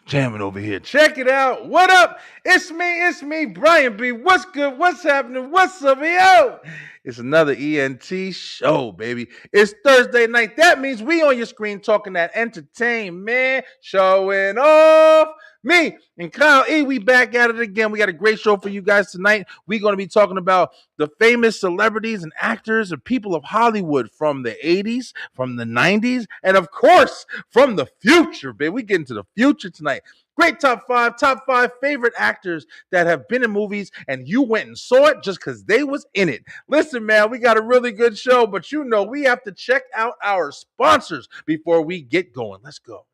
Jamming over here. Check it out. What up? It's me, Brian B. What's good? What's happening? What's up, yo? It's another ENT show, baby. It's Thursday night. That means we on your screen talking that entertainment, showing off. Me and Kyle E, we back at it again. We got a great show for you guys tonight. We're going to be talking about the famous celebrities and actors and people of Hollywood from the 80s, from the 90s, and of course, from the future, baby. We get into the future tonight. Great top five favorite actors that have been in movies and you went and saw it just because they was in it. Listen, man, we got a really good show, but you know we have to check out our sponsors before we get going. Let's go.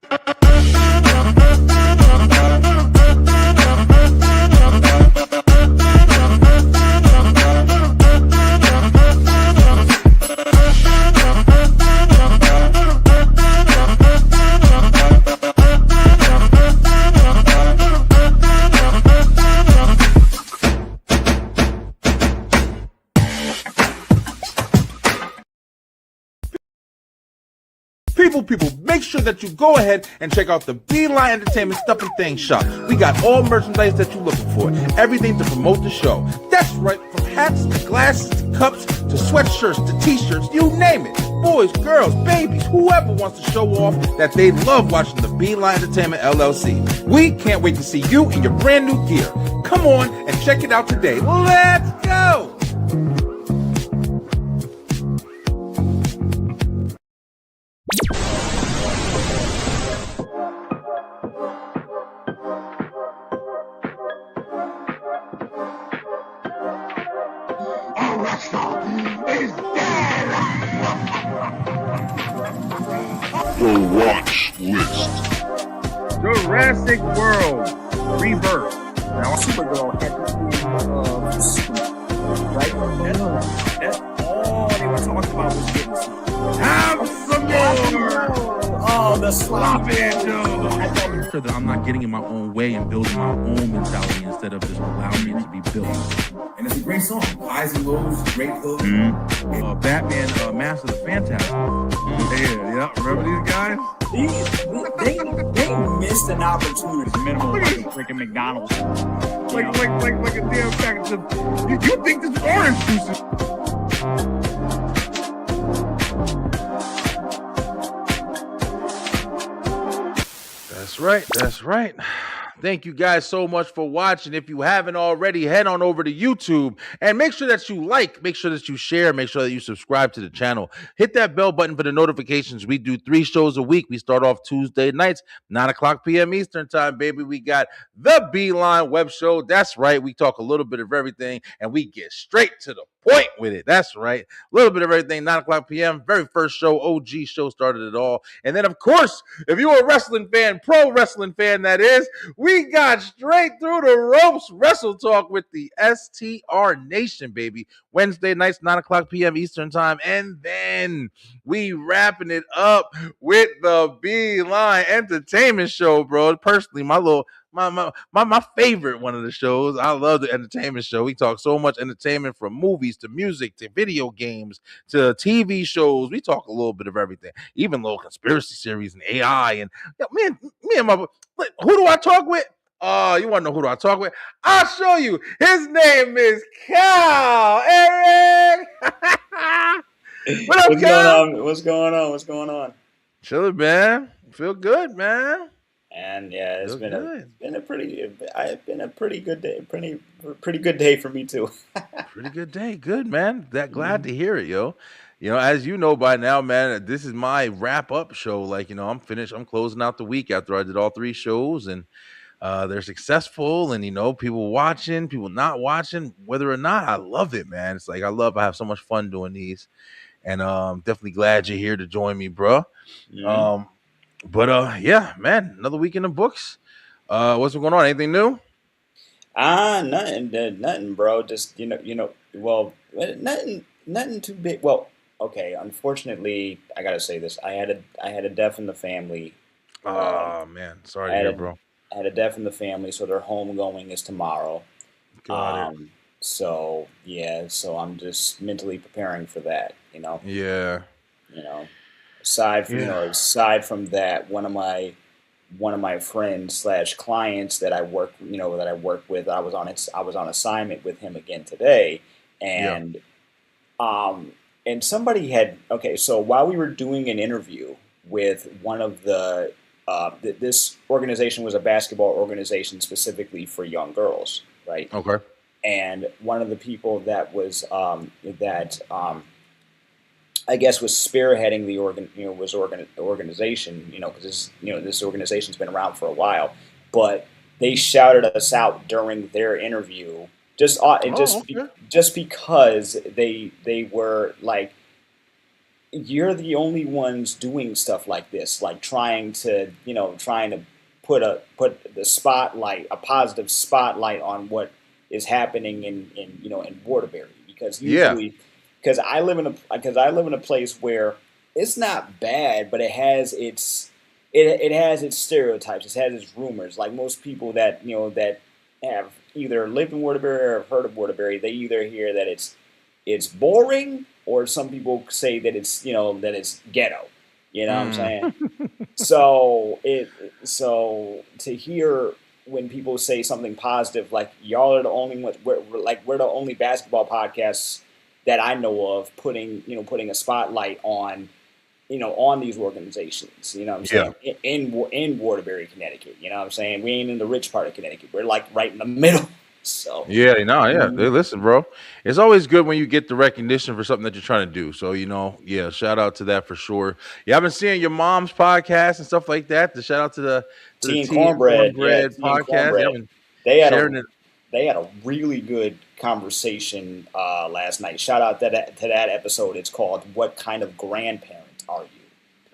People, make sure that you go ahead and check out the Beeline Entertainment Stuff and Things shop. We got all merchandise that you're looking for, everything to promote the show. That's right, from hats to glasses to cups to sweatshirts to t-shirts, you name it. Boys, girls, babies, whoever wants to show off that they love watching the Beeline Entertainment LLC. We can't wait to see you in your brand new gear. Come on and check it out today. Let's go! The watch list. Jurassic World Rebirth. Now, Supergirl had right? That's all they were talking about was getting some. Have some more. Oh, the sloppy. Sure that I'm not getting in my own way and building my own mentality instead of just allowing it to be built. And it's a great song. Highs and lows, great hook. Batman, Mask of the Phantasm. Yeah, remember these guys? They missed an opportunity. Minimal like a freaking McDonald's. Like a damn package of. You think this is orange juice? That's right. Thank you guys so much for watching. If you haven't already, head on over to YouTube and make sure that you like, make sure that you share, make sure that you subscribe to the channel. Hit that bell button for the notifications. We do 3 shows a week. We start off Tuesday nights, 9 o'clock p.m. Eastern time, baby. We got the Beeline Web Show. That's right. We talk a little bit of everything and we get straight to the point with it. That's right. A little bit of everything, 9 o'clock p.m. Very first show, OG show started it all. And then, of course, if you're a wrestling fan, pro wrestling fan, that is, we got straight through the ropes Wrestle Talk with the STR Nation, baby. Wednesday nights, 9 o'clock p.m. Eastern time. And then we wrapping it up with the Beeline Entertainment Show, bro. Personally, my favorite one of the shows. I love the entertainment show. We talk so much entertainment, from movies to music to video games to TV shows. We talk a little bit of everything, even little conspiracy series and AI. And me and my, who do I talk with? You want to know who do I talk with? I'll show you. His name is Cal Eric. What up, Cal? What's going on? Chilling, man. Feel good, man. And yeah, it's been a pretty good day. Pretty good day for me too. Pretty good day. Good, man. Glad to hear it, yo. You know, as you know by now, man, this is my wrap up show. Like, you know, I'm finished. I'm closing out the week after I did all 3 shows, and they're successful, and you know, people watching, people not watching, whether or not, I love it, man. It's like I have so much fun doing these, and definitely glad you're here to join me, bro. Yeah, man, another week in the books. What's going on? Anything new? Nothing, bro. Just well, nothing too big. Well, okay. Unfortunately, I gotta say this. I had a death in the family. Oh man, sorry I to had hear, a bro. I had a death in the family, so their homegoing is tomorrow. Got it. Um, so yeah, so I'm just mentally preparing for that. Yeah. You know, aside from that, one of my friends slash clients that I work with, I was on assignment with him again today, Yeah. and um, and somebody had okay. So while we were doing an interview with one of this organization was a basketball organization specifically for young girls, right? Okay. And one of the people that was that I guess was spearheading the organization, because this organization's been around for a while, but they shouted us out during their interview Oh, okay. just because they were like, you're the only ones doing stuff like this, like trying to put a positive spotlight on what is happening in Waterbury, because Yeah. usually, because I live in a place where it's not bad, but it has its stereotypes, it has its rumors. Like most people that have either lived in Waterbury or have heard of Waterbury, they either hear that it's boring, or some people say that it's ghetto. You know what I'm Mm. saying? So to hear when people say something positive, like y'all are the only ones, we're the only basketball podcasts that I know of putting a spotlight on these organizations. You know what I'm Yeah. saying? In Waterbury, Connecticut. You know what I'm saying? We ain't in the rich part of Connecticut. We're like right in the middle. So. Yeah, no, yeah. Hey, Mhm. listen, bro. It's always good when you get the recognition for something that you're trying to do. So, yeah, shout out to that for sure. You haven't seen your mom's podcast and stuff like that. The shout out to the Tea and Tea and cornbread, yeah, Cornbread tea and podcast. You cornbread. haven't They had a sharing it. they had a really good conversation last night. Shout out to that episode. It's called "What Kind of Grandparent Are You?"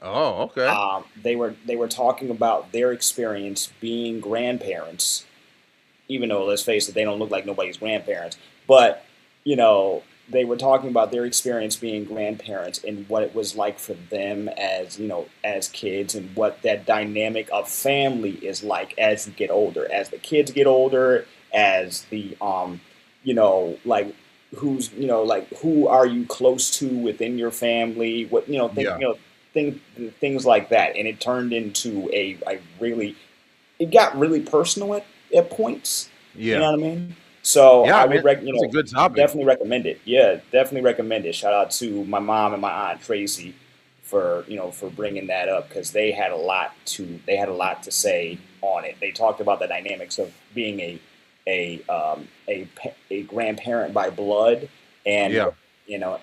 Oh, okay. They were talking about their experience being grandparents, even though, let's face it, they don't look like nobody's grandparents. But they were talking about their experience being grandparents and what it was like for them as kids, and what that dynamic of family is like as you get older, as the kids get older, as the like like who are you close to within your family, what Yeah. thing, things like that. And it turned into it got really personal at points. You Yeah. know what I mean? So Yeah, I I would mean, it's a good topic. definitely recommend it. Yeah, definitely recommend it. Shout out to my mom and my aunt Tracy for bringing that up, because they had a lot to say on it. They talked about the dynamics of being a grandparent by blood, and Yeah.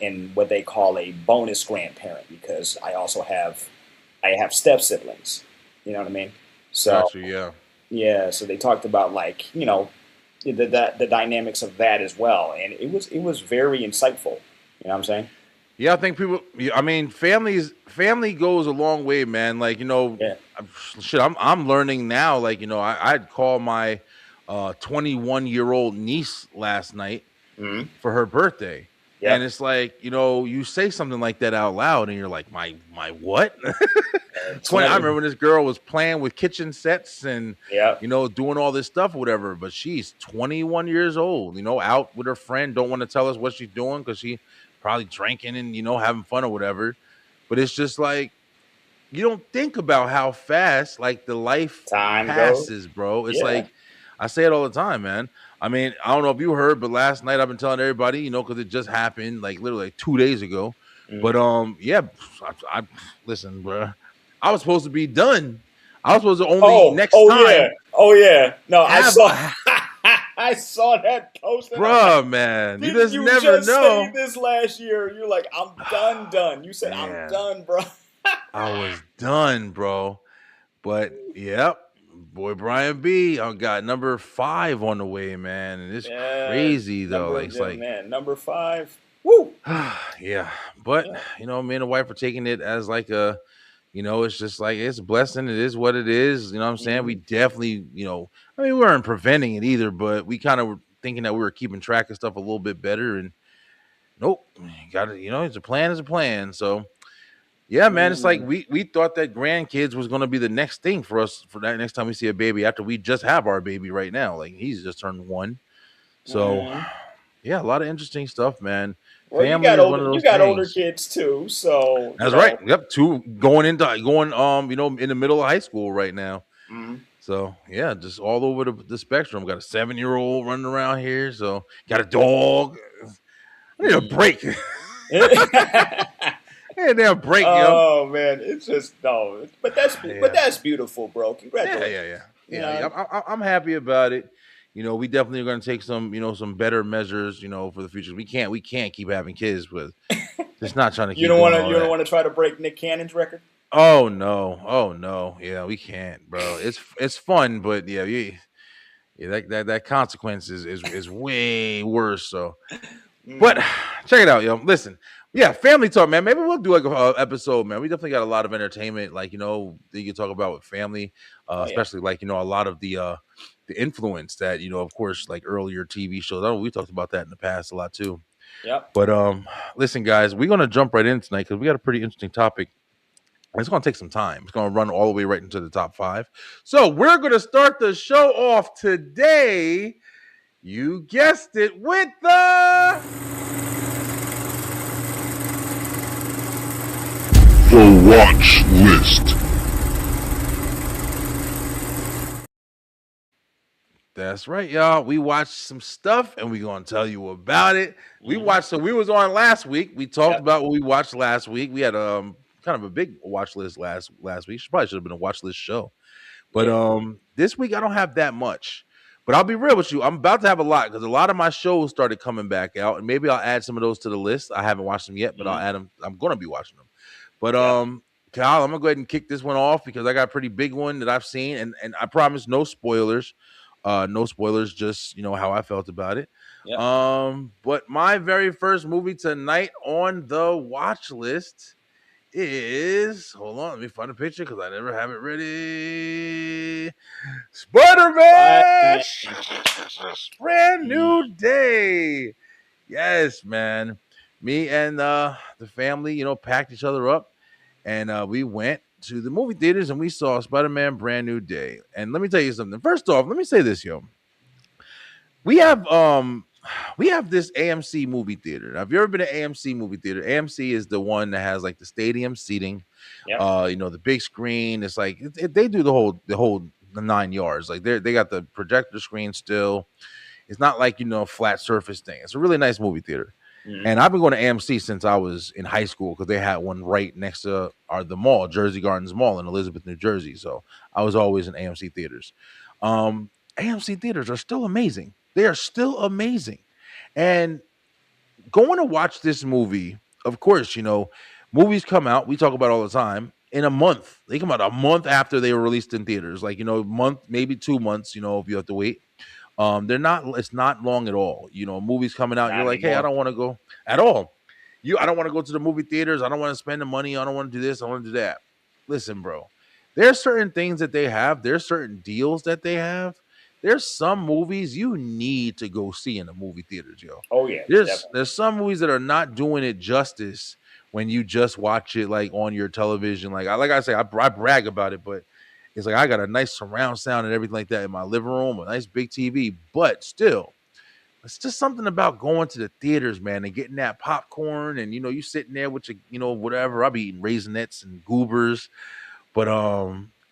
and what they call a bonus grandparent, because I have step siblings. You know what I mean? So Got you. Yeah. yeah, so they talked about, like, the dynamics of that as well, and it was very insightful. You know what I'm saying? Yeah, I think people. Yeah, I mean, family goes a long way, man. Like Yeah. shit. I'm learning now. Like I'd call my 21-year-old niece last night Hmm. for her birthday, and Yep. it's like you say something like that out loud, and you're like, my what? 20. I remember when this girl was playing with kitchen sets and Yep. doing all this stuff, or whatever. But she's 21 years old. Out with her friend. Don't want to tell us what she's doing because she probably drinking and having fun or whatever. But it's just like you don't think about how fast like the life Time goes. passes, bro. It's Yeah. like I say it all the time, man. I mean, I don't know if you heard, but last night I've been telling everybody, because it just happened like literally like 2 days ago. But Hmm. yeah, I listen, bro. I was supposed to be done. I was supposed to only Oh, next oh yeah, time oh yeah. No, I have, saw. I saw that post, and I'm like, bruh, man. You didn't just you never just say know, this last year? You're like, I'm done. You said I'm man. done, bro. I was done, bro. But yep, boy Brian B. I got number 5 on the way, man. And it's Yeah, crazy though. Like it's yeah, like man, number 5. Woo. yeah. But Yeah. me and the wife are taking it as like it's just like it's a blessing. It is what it is. You know what I'm saying? We Hmm. definitely, I mean, we weren't preventing it either, but we kind of were thinking that we were keeping track of stuff a little bit better. And nope, got it. It's a plan is a plan. So Yeah, man. It's like we thought that grandkids was gonna be the next thing for us for that next time we see a baby after we just have our baby right now. Like he's just turned 1. So Mhm. yeah, a lot of interesting stuff, man. Well, Family is one of you those got older things. kids too, so you That's right. know. Yep, 2 going in the middle of high school right now. Mhm. So yeah, just all over the spectrum. Got a 7-year-old running around here. So got a dog. I need a break. Hey, damn break, yo. Oh man, it's just no, but Yeah. that's beautiful, bro. Congratulations. You Yeah. know, I'm happy about it. We definitely are going to take some better measures, for the future. We can't keep having kids with. Just not trying to keep doing all you don't that. want to try to break Nick Cannon's record. Oh no, yeah, we can't, bro. It's fun, but that consequence is way worse. So, but Mm. check it out, yo. Listen, yeah, family talk, man. Maybe we'll do like a episode, man. We definitely got a lot of entertainment, like that you can talk about with family, Oh yeah, especially like a lot of the influence that of course, like earlier TV shows. I know we talked about that in the past a lot too. yep. But listen, guys, we're gonna jump right in tonight because we got a pretty interesting topic. It's going to take some time. It's going to run all the way right into the top 5. So we're going to start the show off today. You guessed it, with the Watch List. That's right, y'all. We watched some stuff and we're going to tell you about it. We watched, so we was on last week. We talked about what we watched last week. We had kind of a big watch list last week. Probably should have been a watch list show. But this week I don't have that much. But I'll be real with you. I'm about to have a lot because a lot of my shows started coming back out, and maybe I'll add some of those to the list. I haven't watched them yet, but I'll add them. I'm gonna be watching them. But Kyle, I'm gonna go ahead and kick this one off because I got a pretty big one that I've seen, and I promise no spoilers. No spoilers, just how I felt about it. Yep. But my very first movie tonight on the watch list is, hold on, let me find a picture because I never have it ready. Spider-Man Brand New Day. Yes, man. Me and the family, packed each other up, and we went to the movie theaters and we saw Spider-Man Brand New Day. And let me tell you something. First off, let me say this, yo. We have this AMC movie theater. Now, if you've ever been to AMC movie theater, AMC is the one that has like the stadium seating, Yep. the big screen. It's like they do the whole 9 yards. Like they got the projector screen still. It's not like flat surface thing. It's a really nice movie theater. And I've been going to AMC since I was in high school because they had one right next to the mall, Jersey Gardens Mall in Elizabeth, New Jersey. So I was always in AMC theaters. AMC theaters are still amazing. They are still amazing. And going to watch this movie, of course, movies come out, we talk about all the time, in a month. They come out a month after they were released in theaters. Like, month, maybe 2 months, if you have to wait. It's not long at all. Movies coming out, you're like, hey, I don't want to go at all. I don't want to go to the movie theaters. I don't want to spend the money. I don't want to do this. I want to do that. Listen, bro, there's certain things that they have. There's certain deals that they have. There's some movies you need to go see in the movie theaters, yo. Oh yeah. There's some movies that are not doing it justice when you just watch it like on your television. Like I say, I brag about it, but it's like I got a nice surround sound and everything like that in my living room, a nice big TV. But still, it's just something about going to the theaters, man, and getting that popcorn and you sitting there with your whatever. I'll be eating Raisinets and Goobers, but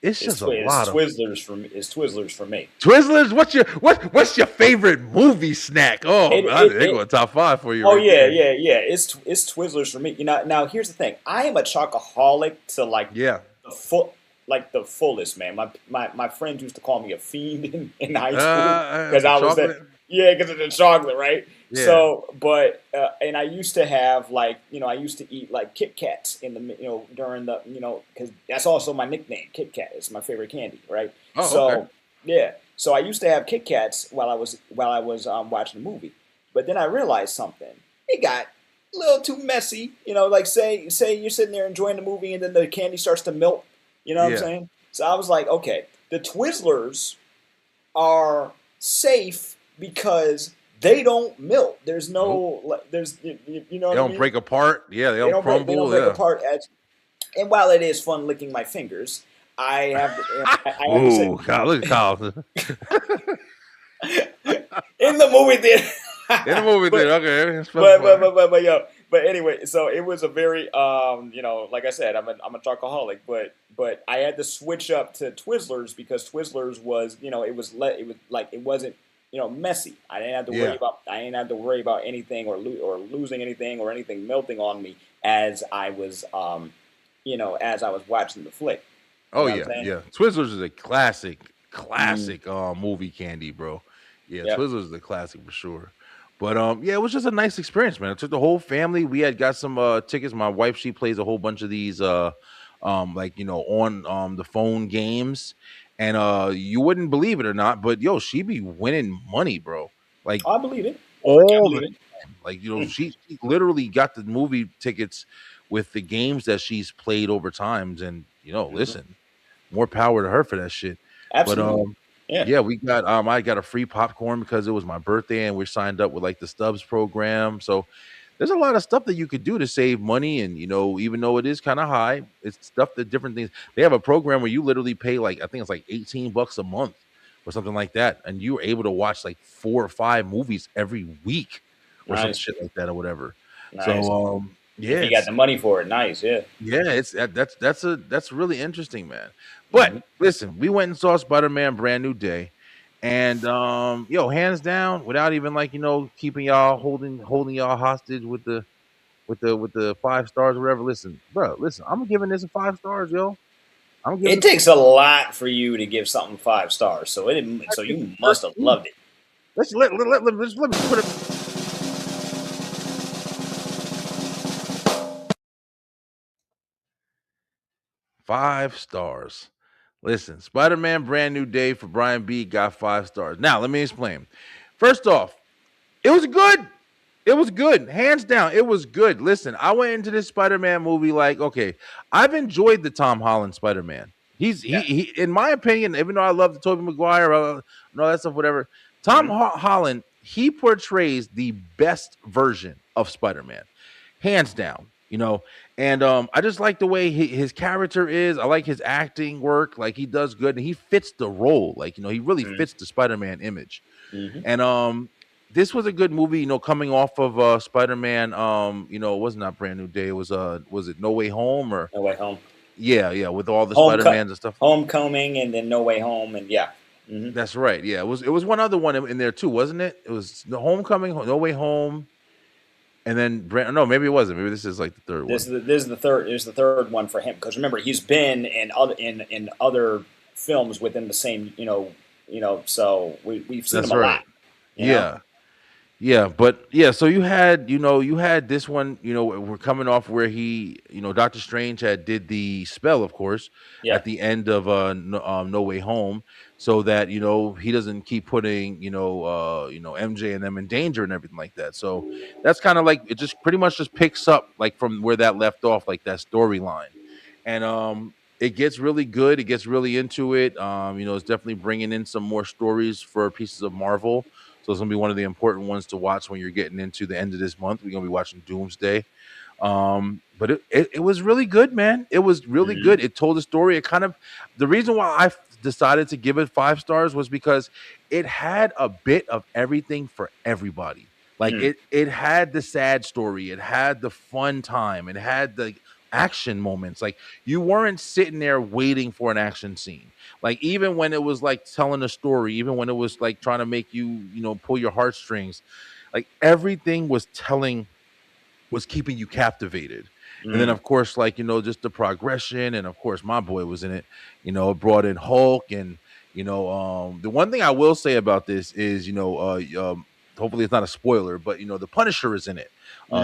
it's just a lot of Twizzlers for me. It's Twizzlers for me. Twizzlers. What's your favorite movie snack? Oh, they go top 5 for you. Oh right yeah, there. yeah. It's Twizzlers for me. Now here's the thing. I am a chocoholic to the fullest, man. My friends used to call me a fiend in high school because I was that. Yeah, because of the chocolate, right? Yeah. So, but and I used to have I used to eat like Kit Kats in the during the because that's also my nickname. Kit Kat is my favorite candy, right? Oh, so okay. yeah, so I used to have Kit Kats while I was watching the movie, but then I realized something. It got a little too messy, like say you're sitting there enjoying the movie and then the candy starts to melt. You know what I'm saying? So I was like, okay, the Twizzlers are safe because they don't melt. There's no, there's, you know, what they don't break apart. Yeah, they don't crumble. They don't break apart. And while it is fun licking my fingers, I have I have to say Ooh, Kyle, look at Kyle. in the movie theater. In the movie But- theater, okay. It's but yo, but anyway, so it was a very like I said, I'm a chocoholic, but I had to switch up to Twizzlers because Twizzlers was it wasn't messy. I didn't have to worry about anything or losing anything or anything melting on me as I was as I was watching the flick. Oh You know yeah, what I'm saying? yeah. Twizzlers is a classic movie candy, bro. Yeah, Yep. Twizzlers is a classic for sure. But yeah, it was just a nice experience, man. I took the whole family. We had got some tickets. My wife, she plays a whole bunch of these on the phone games. And you wouldn't believe it or not, but yo, she be winning money, bro. Like I believe it. all believe the it. time. Like, she literally got the movie tickets with the games that she's played over times. And listen, more power to her for that shit. Absolutely. But Yeah. yeah, we got I got a free popcorn because it was my birthday and we're signed up with like the Stubs program. So there's a lot of stuff that you could do to save money. And even though it is kind of high, it's stuff that different things. They have a program where you literally pay like I think it's like $18 a month or something like that, and you're able to watch like 4 or 5 movies every week or some Nice. shit like that or whatever. Nice. So yeah, If you got the money for it, nice. Yeah. yeah, that's really interesting, man. But listen, we went and saw Spider-Man Brand New Day, and hands down, without even keeping y'all holding y'all hostage with the 5 stars or whatever. Listen, bro, I'm giving this a 5 stars, yo. It takes a lot for you to give something 5 stars, so you must have loved it. Let me put it. 5 stars. Listen, Spider-Man Brand New Day for Brian B got 5 stars. Now, let me explain. First off, it was good. It was good. Hands down, it was good. Listen, I went into this Spider-Man movie like, okay, I've enjoyed the Tom Holland Spider-Man. He in my opinion, even though I love the Tobey Maguire and all that stuff, whatever, Tom Holland, he portrays the best version of Spider-Man. Hands down. And I just like the way his character is. I like his acting work. Like, he does good, and he fits the role. Like, he really fits the Spider-Man image. And this was a good movie. Coming off of Spider-Man. It was not Brand New Day. It was it No Way Home or No Way Home? Yeah, with all the Homecoming. Spider-Mans and stuff. Homecoming, and then No Way Home, and yeah. That's right. Yeah, it was one other one in there too, wasn't it? It was the Homecoming, No Way Home. And then no, maybe it wasn't. Maybe this is like the third one. This is the third. Is the third one for him because remember he's been in other films within the same. So we've seen That's him a right. lot. you know? Yeah, but yeah. So you had this one. We're coming off where he, Doctor Strange did the spell, of course, Yeah. at the end of No Way Home, so that he doesn't keep putting MJ and them in danger and everything like that. So that's kind of like it just pretty much just picks up like from where that left off, like that storyline, and it gets really good. It gets really into it. It's definitely bringing in some more stories for pieces of Marvel. So it's gonna be one of the important ones to watch when you're getting into the end of this month. We're gonna be watching Doomsday. But it was really good, man. It was really good. It told a story. It kind of the reason why I decided to give it 5 stars was because it had a bit of everything for everybody. Like it had the sad story, it had the fun time, it had the action moments. Like you weren't sitting there waiting for an action scene. Like even when it was like telling a story, even when it was like trying to make you, pull your heartstrings, like everything was keeping you captivated. And then of course, like, just the progression, and of course my boy was in it. It brought in Hulk, and the one thing I will say about this is, hopefully it's not a spoiler, but the Punisher is in it.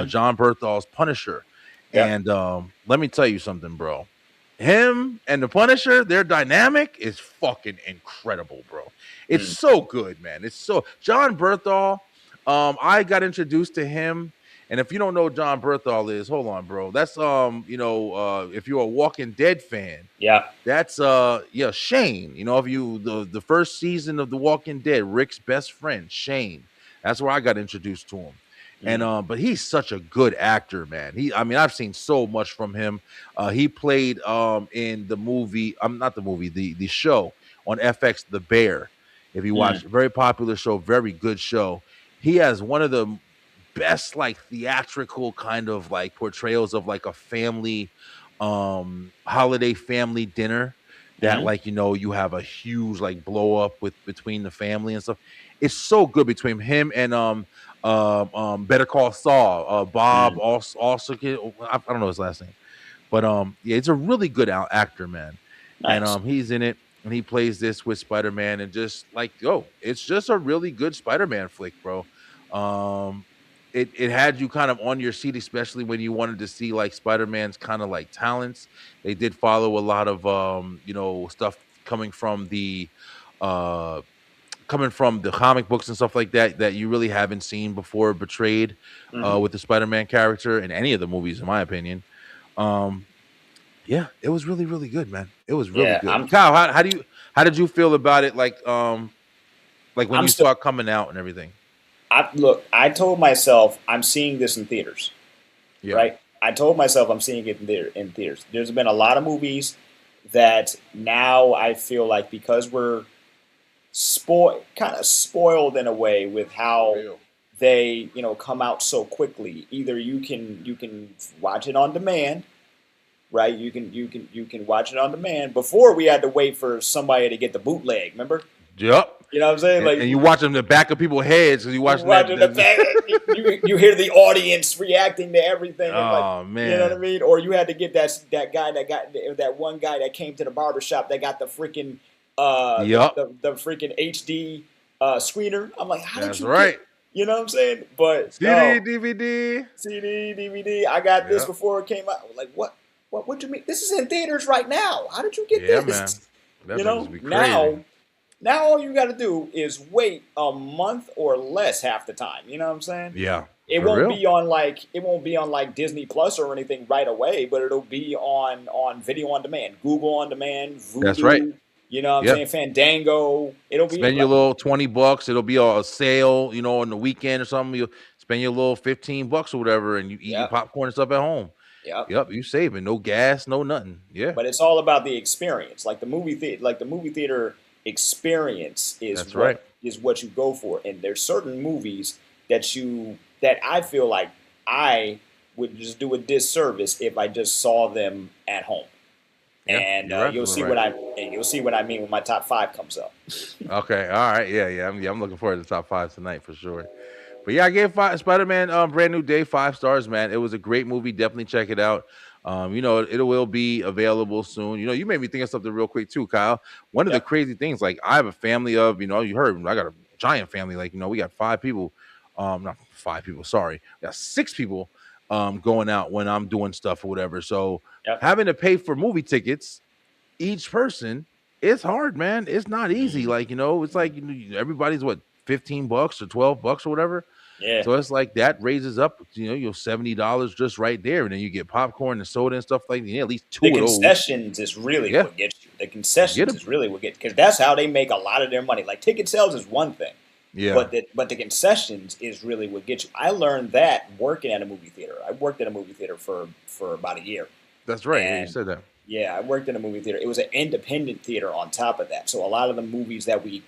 John Berthal's Punisher. Yeah. And let me tell you something, bro. Him and the Punisher, their dynamic is fucking incredible, bro. It's so good, man. It's so John Berthal. I got introduced to him, and if you don't know who John Berthal is, hold on, bro. That's if you're a Walking Dead fan, Yeah. that's Shane. If you the first season of The Walking Dead, Rick's best friend, Shane. That's where I got introduced to him. And but he's such a good actor, man. I mean, I've seen so much from him. He played in the movie, not the movie, the show on FX, The Bear. If you watch, very popular show, very good show. He has one of the best like theatrical kind of like portrayals of like a family holiday family dinner that like you have a huge like blow up with between the family and stuff. It's so good between him and Better Call Saul, Bob also I don't know his last name, but yeah, it's a really good actor, man. Nice. And he's in it and he plays this with Spider-Man and just like it's just a really good Spider-Man flick, bro. It had you kind of on your seat, especially when you wanted to see like Spider-Man's kind of like talents. They did follow a lot of stuff coming from the comic books and stuff like that you really haven't seen before portrayed with the Spider-Man character in any of the movies, in my opinion. Yeah, it was really, really good, man. It was really good. Kyle, how did you feel about it? Like when you saw it coming out and everything. I told myself I'm seeing this in theaters, right? I told myself I'm seeing it in theaters. There's been a lot of movies that now I feel like because we're kind of spoiled in a way with how they come out so quickly. Either you can watch it on demand, right? You can watch it on demand. Before we had to wait for somebody to get the bootleg. Remember? Yep. You know what I'm saying? And you watch them the back of people's heads because you watch the back. You hear the audience reacting to everything. Oh man, you know what I mean? Or you had to get that guy that one guy that came to the barbershop that got the freaking the freaking HD screener. I'm like, how did you? Right. You know what I'm saying? But CD, DVD. I got this before it came out. I was like, what do you mean? This is in theaters right now. How did you get this? Man. That Now all you got to do is wait a month or less half the time. You know what I'm saying? Yeah. It won't be on like Disney Plus or anything right away, but it'll be on video on demand, Google on demand, Vudu, that's right. You know what I'm saying? Fandango. It'll be spend your little $20. It'll be a sale, on the weekend or something. You'll spend your little $15 or whatever, and you eat your popcorn and stuff at home. Yep. You saving no gas, no nothing. Yeah. But it's all about the experience, like the movie theater experience is what you go for. And there's certain movies that I feel like I would just do a disservice if I just saw them at home. Yeah, and you'll see what I mean when my top 5 comes up. Okay, all right, yeah. I'm looking forward to the top 5 tonight for sure. But yeah, I gave Spider-Man Brand New Day 5 stars, man. It was a great movie. Definitely check it out. It will be available soon. You made me think of something real quick too, Kyle. One of the crazy things, like I have a family of, you heard, I got a giant family. Like, we got 5 people. Not 5 people. Sorry, we got 6 people going out when I'm doing stuff or whatever. So having to pay for movie tickets, each person, it's hard, man. It's not easy. Like, it's like everybody's what, $15 or $12 or whatever. Yeah. So it's like that raises up, your $70 just right there, and then you get popcorn and soda and stuff like that. At least 2 of those. The concessions is really what gets you. The concessions is really what gets, because that's how they make a lot of their money. Like ticket sales is one thing, but the concessions is really what gets you. I learned that working at a movie theater. I worked at a movie theater for about a year. That's right. You said that. Yeah, I worked in a movie theater. It was an independent theater on top of that. So a lot of the movies that we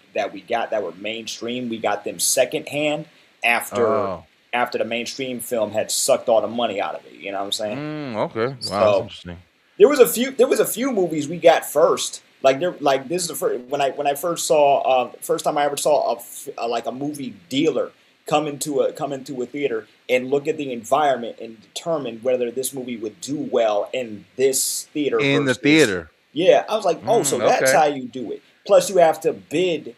got that were mainstream, we got them secondhand after the mainstream film had sucked all the money out of it. You know what I'm saying? Okay. Wow, so, that's interesting. There was a few movies we got first. This is the first when I first saw first time I ever saw a movie dealer come into a theater and look at the environment and determine whether this movie would do well in this theater. In the theater. Yeah, I was like, so that's how you do it. Plus, you have to bid.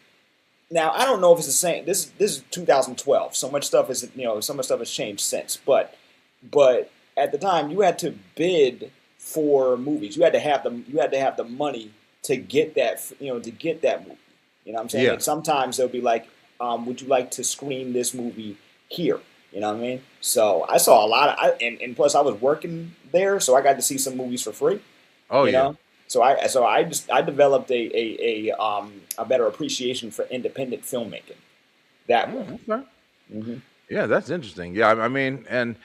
Now, I don't know if it's the same. This is 2012. So much stuff has changed since. But at the time, you had to bid for movies. You had to have the money to get that. To get that movie. You know what I'm saying? Yeah. And sometimes they'll be like, would you like to screen this movie here? You know what I mean? So I saw a lot of, and plus I was working there, so I got to see some movies for free. Oh, you know? So I developed a better appreciation for independent filmmaking that way. Okay. Yeah, that's interesting. Yeah, I mean, and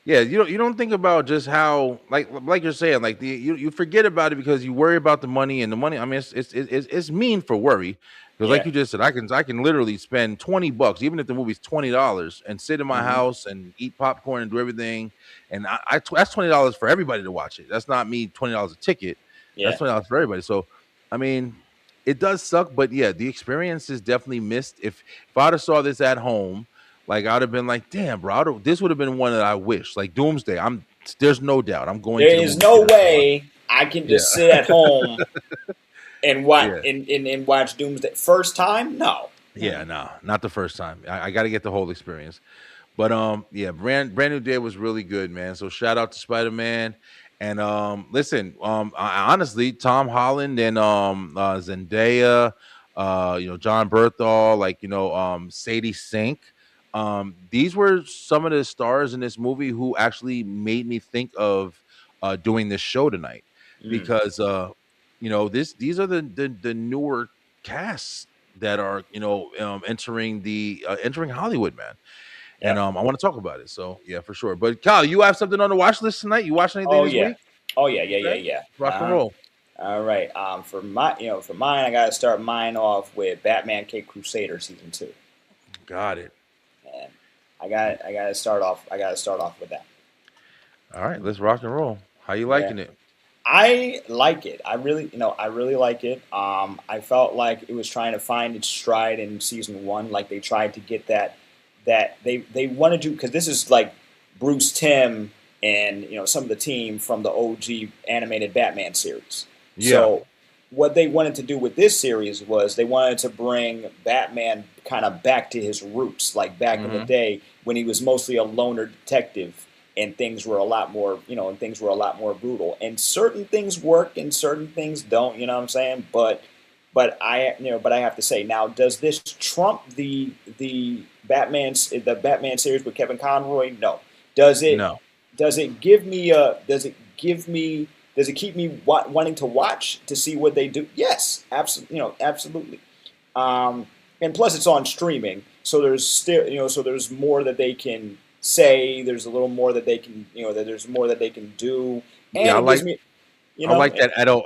yeah, you don't think about just how like you're saying, like you forget about it because you worry about the money and the money. I mean, it's mean for worry because like Yeah. you just said, I can literally spend $20, even if the movie's $20, and sit in my Hmm. house and eat popcorn and do everything, and that's $20 for everybody to watch it. That's not me $20 a ticket. That's Yeah. $20 for everybody. So I mean, it does suck, but yeah, the experience is definitely missed. If I'd have saw this at home, like I'd have been like, damn, bro, this would have been one that I wish. Like Doomsday, there's no doubt I'm going There to the is movie no theater to watch it. way I can Yeah, just sit at home and watch yeah, and watch Doomsday first time. No. yeah. No, not the first time. I got to get the whole experience. But yeah, brand new day was really good, man. So shout out to Spider Man. And listen, honestly, Tom Holland and Zendaya, John Berthal, like Sadie Sink. These were some of the stars in this movie who actually made me think of doing this show tonight Mm. because these are the newer casts that are entering Hollywood, man. And Yep. I want to talk about it. So yeah, for sure. But Kyle, you have something on the watch list tonight? You watch anything Oh this yeah. week? Oh yeah. Yeah. Yeah. Okay, Yeah. rock and roll. All right. For mine, I got to start mine off with Batman: Cape Crusader season 2. Got it. And I got to start off. I got to start off with that. All right, let's rock and roll. How you Yeah. liking it? I like it. I really like it. I felt like it was trying to find its stride in season 1. Like they tried to get that they wanted to, because this is like Bruce Timm and some of the team from the OG animated Batman series. Yeah. So what they wanted to do with this series was they wanted to bring Batman kind of back to his roots, like back in the Hmm. day when he was mostly a loner detective and things were a lot more, and things were a lot more brutal. And certain things work and certain things don't, you know what I'm saying? But I have to say, now, does this trump the Batman series with Kevin Conroy? No. Does it No. does it give me a does it keep me wanting to watch to see what they do? Yes, absolutely. Absolutely. And plus, it's on streaming, so there's still so there's more that they can say. There's a little more that they can that there's more that they can do, Yeah, and it gives me I like that adult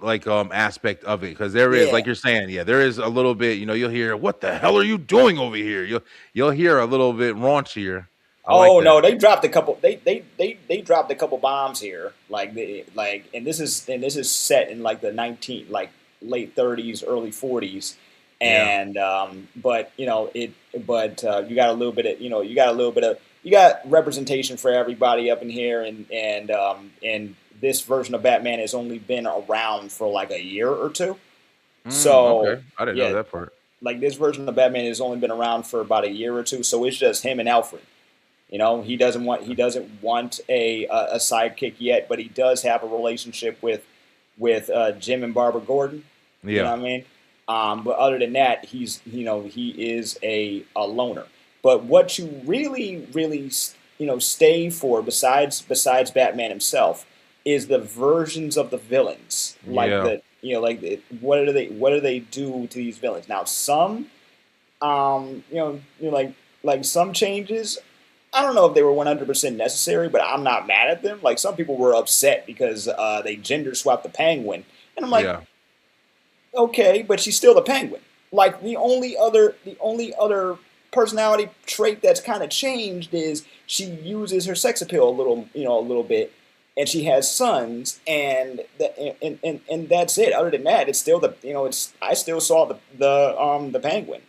like aspect of it because there is, yeah. like you're saying, yeah, there is a little bit. You'll hear, "What the hell are you doing over here?" You'll hear a little bit raunchier. I like Oh that. no, they dropped a couple. They dropped a couple bombs here. And this is set in like the late 30s, early 40s, Yeah, and you got a little bit of you got representation for everybody up in here, and this version of Batman has only been around for like a year or two. So okay. I didn't know yeah, that part. like this version of Batman has only been around for about a year or two. So it's just him and Alfred. He doesn't want a sidekick yet, but he does have a relationship with Jim and Barbara Gordon. You know Yeah, what I mean? But other than that, he is a loner. But what you really stay for besides Batman himself is the versions of the villains, like yeah. what do they do to these villains? Now some like some changes. I don't know if they were 100% necessary, but I'm not mad at them. Like some people were upset because they gender swapped the Penguin, and I'm like, Yeah. okay, but she's still the Penguin. Like the only other personality trait that's kind of changed is she uses her sex appeal a little bit, and she has sons, and that's it. Other than that, it's still it's I still saw the Penguin.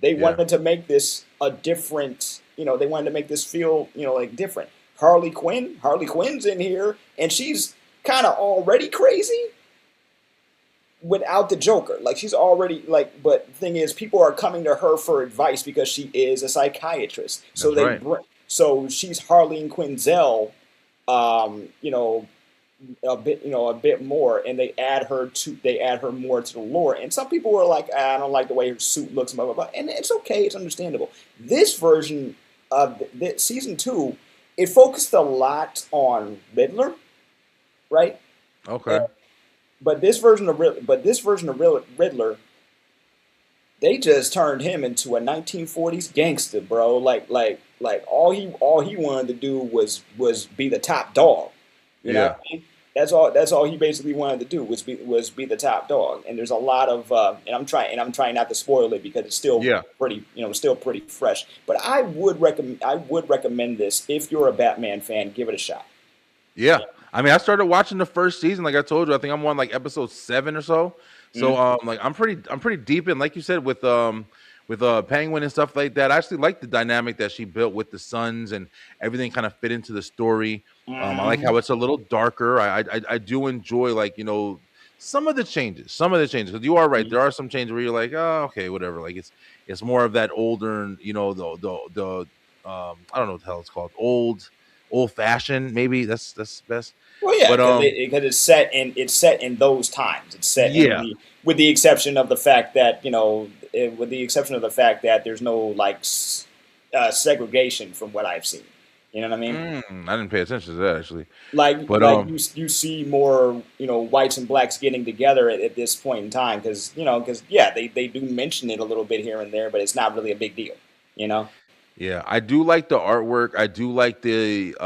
They Yeah. wanted to make this a different. They wanted to make this feel like different. Harley Quinn's in here, and she's kind of already crazy without the Joker. Like she's already like, but the thing is, people are coming to her for advice because she is a psychiatrist. So That's right. so she's Harleen Quinzel, a bit more, and they add her more to the lore. And some people were like, I don't like the way her suit looks, blah blah blah. And it's okay, it's understandable. This version of season 2, it focused a lot on Riddler, right? Okay. But this version of Riddler they just turned him into a 1940s gangster, bro. Like all he wanted to do was be the top dog. You know Yeah. what I mean? That's all he basically wanted to do was be the top dog. And there's a lot of and I'm trying not to spoil it because it's still Yeah. pretty, still pretty fresh. But I would recommend this if you're a Batman fan, give it a shot. Yeah. I mean, I started watching the first season, like I told you. I think I'm on like episode 7 or so. So like I'm pretty deep in, like you said, with Penguin and stuff like that. I actually like the dynamic that she built with the sons and everything kind of fit into the story. I like how it's a little darker. I do enjoy, like, some of the changes. Because you are right, there are some changes where you're like, oh, okay, whatever. Like it's more of that older, the I don't know what the hell it's called, old fashioned. Maybe that's best. Well, yeah, But because it's set in those times. It's set yeah. with the exception of the fact that there's no like segregation from what I've seen. You know what I mean? I didn't pay attention to that actually. But You see more whites and blacks getting together at this point in time because they do mention it a little bit here and there, but it's not really a big deal. Yeah, I do like the artwork. I do like the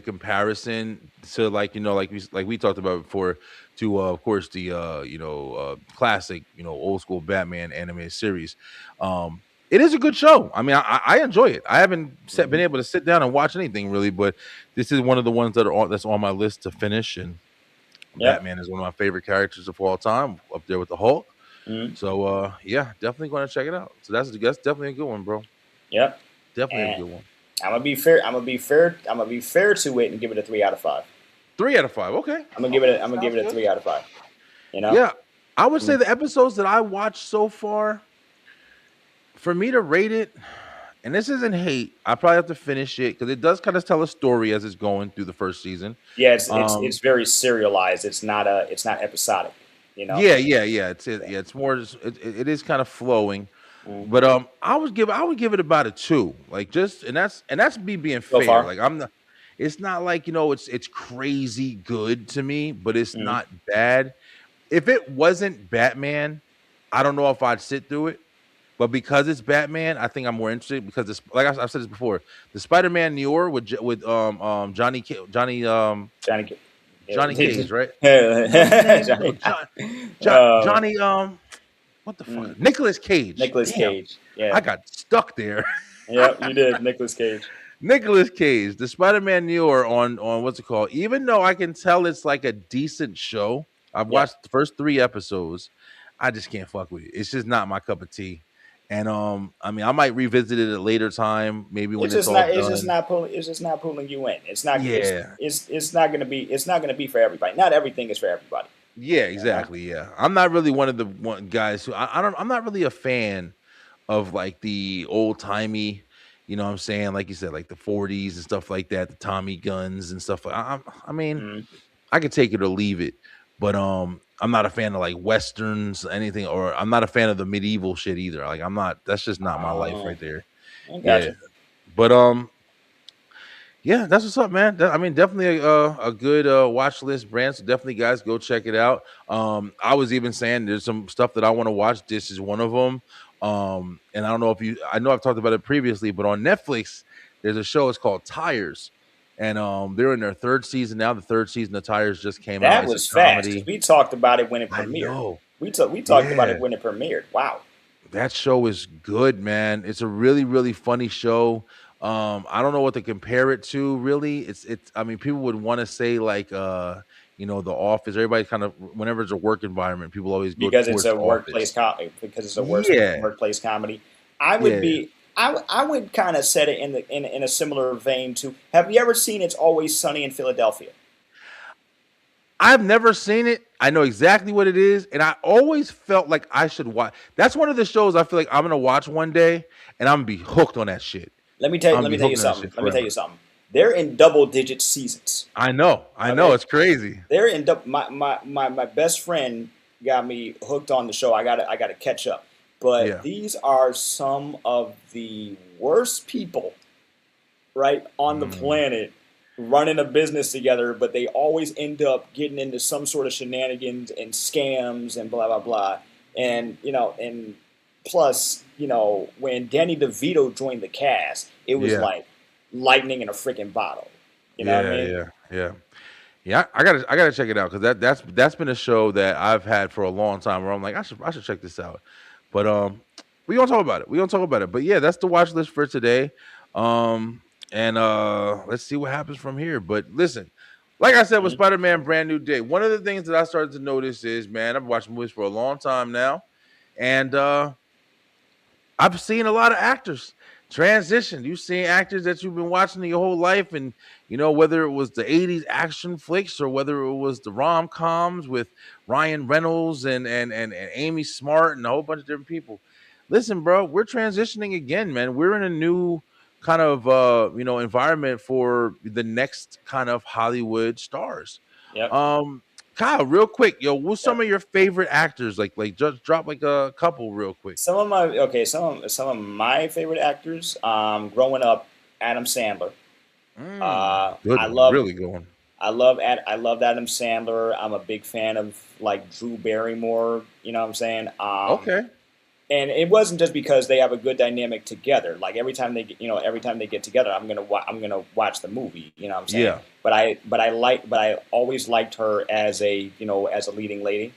comparison to, like, like we talked about before, to of course the classic old school Batman animated series. It is a good show. I mean, I enjoy it. I haven't been able to sit down and watch anything really, but this is one of the ones that's on my list to finish. And Batman is one of my favorite characters of all time, up there with the Hulk. So yeah, definitely going to check it out. So that's definitely a good one, bro. Yep. Definitely a good one. I'm gonna be fair to it and give it a 3 out of 5. 3 out of 5. Okay. I'm gonna give it a 3 out of 5. Yeah, I would say the episodes that I watched so far, for me to rate it, and this isn't hate, I probably have to finish it because it does kind of tell a story as it's going through the first season. Yeah, it's very serialized. It's not episodic. Yeah. It's more. It is kind of flowing. But I would give it about a 2. Like, and that's me being So fair. far? Like, I'm not. It's not like it's crazy good to me, but it's not bad. If it wasn't Batman, I don't know if I'd sit through it. But because it's Batman, I think I'm more interested because like I've said this before, the Spider-Man Noir with Johnny Cage, right? Johnny what the fuck? Nicolas Cage. Nicolas Cage. Yeah. I got stuck there. Yeah, you did. Nicolas Cage. Nicolas Cage, the Spider-Man Noir on what's it called? Even though I can tell it's like a decent show, I've watched the first 3 episodes. I just can't fuck with it. It's just not my cup of tea. And I mean, I might revisit it at a later time, maybe when it's all done. It's just not pulling you in. It's not. Yeah. It's not gonna be for everybody. Not everything is for everybody. Yeah, exactly. Yeah, I'm not really one of the guys who I'm not really a fan of like the old timey. You know what I'm saying? Like you said, like the 40s and stuff like that, the Tommy guns and stuff. I mean, I could take it or leave it, but I'm not a fan of like westerns, anything, or I'm not a fan of the medieval shit either. Like I'm not. That's just not my life right there. Gotcha. Yeah, but yeah, that's what's up, man. I mean, definitely a good watch list brand. So definitely, guys, go check it out. I was even saying there's some stuff that I want to watch. This is one of them. And I don't know if I know I've talked about it previously, but on Netflix, there's a show. It's called Tires. And they're in their 3rd season now. The 3rd season of Tires just came out. That was fast. We talked about it when it premiered. I know. We talked about it when it premiered. Wow. That show is good, man. It's a really, really funny show. I don't know what to compare it to, really. It's I mean, people would want to say like The Office. Everybody kind of, whenever it's a work environment, people always go because towards it's a The workplace comedy. Because it's a workplace comedy. I would kind of set it in a similar vein to. Have you ever seen It's Always Sunny in Philadelphia? I've never seen it. I know exactly what it is, and I always felt like I should watch. That's one of the shows I feel like I'm gonna watch one day, and I'm gonna be hooked on that shit. Let me tell you something. They're in double-digit seasons. I know. It's crazy. They're in my best friend got me hooked on the show. I got to catch up. But these are some of the worst people, right, on the planet running a business together, but they always end up getting into some sort of shenanigans and scams and blah blah blah. And plus, when Danny DeVito joined the cast, it was Yeah, like lightning in a freaking bottle. You know what I yeah, mean? yeah, yeah. Yeah, I gotta check it out because that's been a show that I've had for a long time where I'm like I should check this out, but we gonna talk about it. We gonna talk about it. But yeah, that's the watch list for today. Um, and let's see what happens from here. But listen, like I said with Mhm. Spider Man Brand New Day, one of the things that I started to notice is, man, I've watched movies for a long time now, and I've seen a lot of actors transition. You've seen actors that you've been watching your whole life, and whether it was the '80s action flicks or whether it was the rom coms with Ryan Reynolds and Amy Smart and a whole bunch of different people. Listen, bro, we're transitioning again, man. We're in a new kind of environment for the next kind of Hollywood stars. Yep. Um, Kyle, real quick, yo, what's some Yep. of your favorite actors? Like just drop like a couple real quick. Some of my favorite actors. Growing up, Adam Sandler. Good I one, love really good one. I loved Adam Sandler. I'm a big fan of like Drew Barrymore. You know what I'm saying? Okay, And it wasn't just because they have a good dynamic together. Like every time they get together, I'm gonna watch the movie. You know what I'm saying? yeah, But I always liked her as as a leading lady.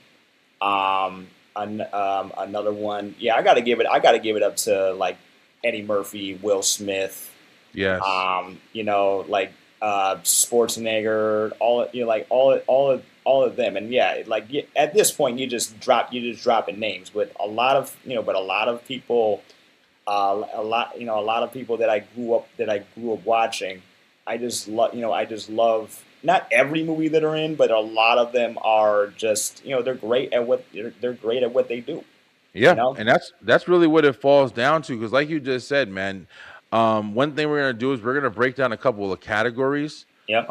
Another one, yeah, I gotta give it up to like Eddie Murphy, Will Smith, yes, like Schwarzenegger, all of them, and yeah, at this point you just dropping names, but a lot of people, a lot of people that I grew up watching, I just love not every movie that are in, but a lot of them are just they're great at what they do, you yeah, know. and that's really what it falls down to. Because, like you just said, man, one thing we're gonna do is we're gonna break down a couple of categories, Yep.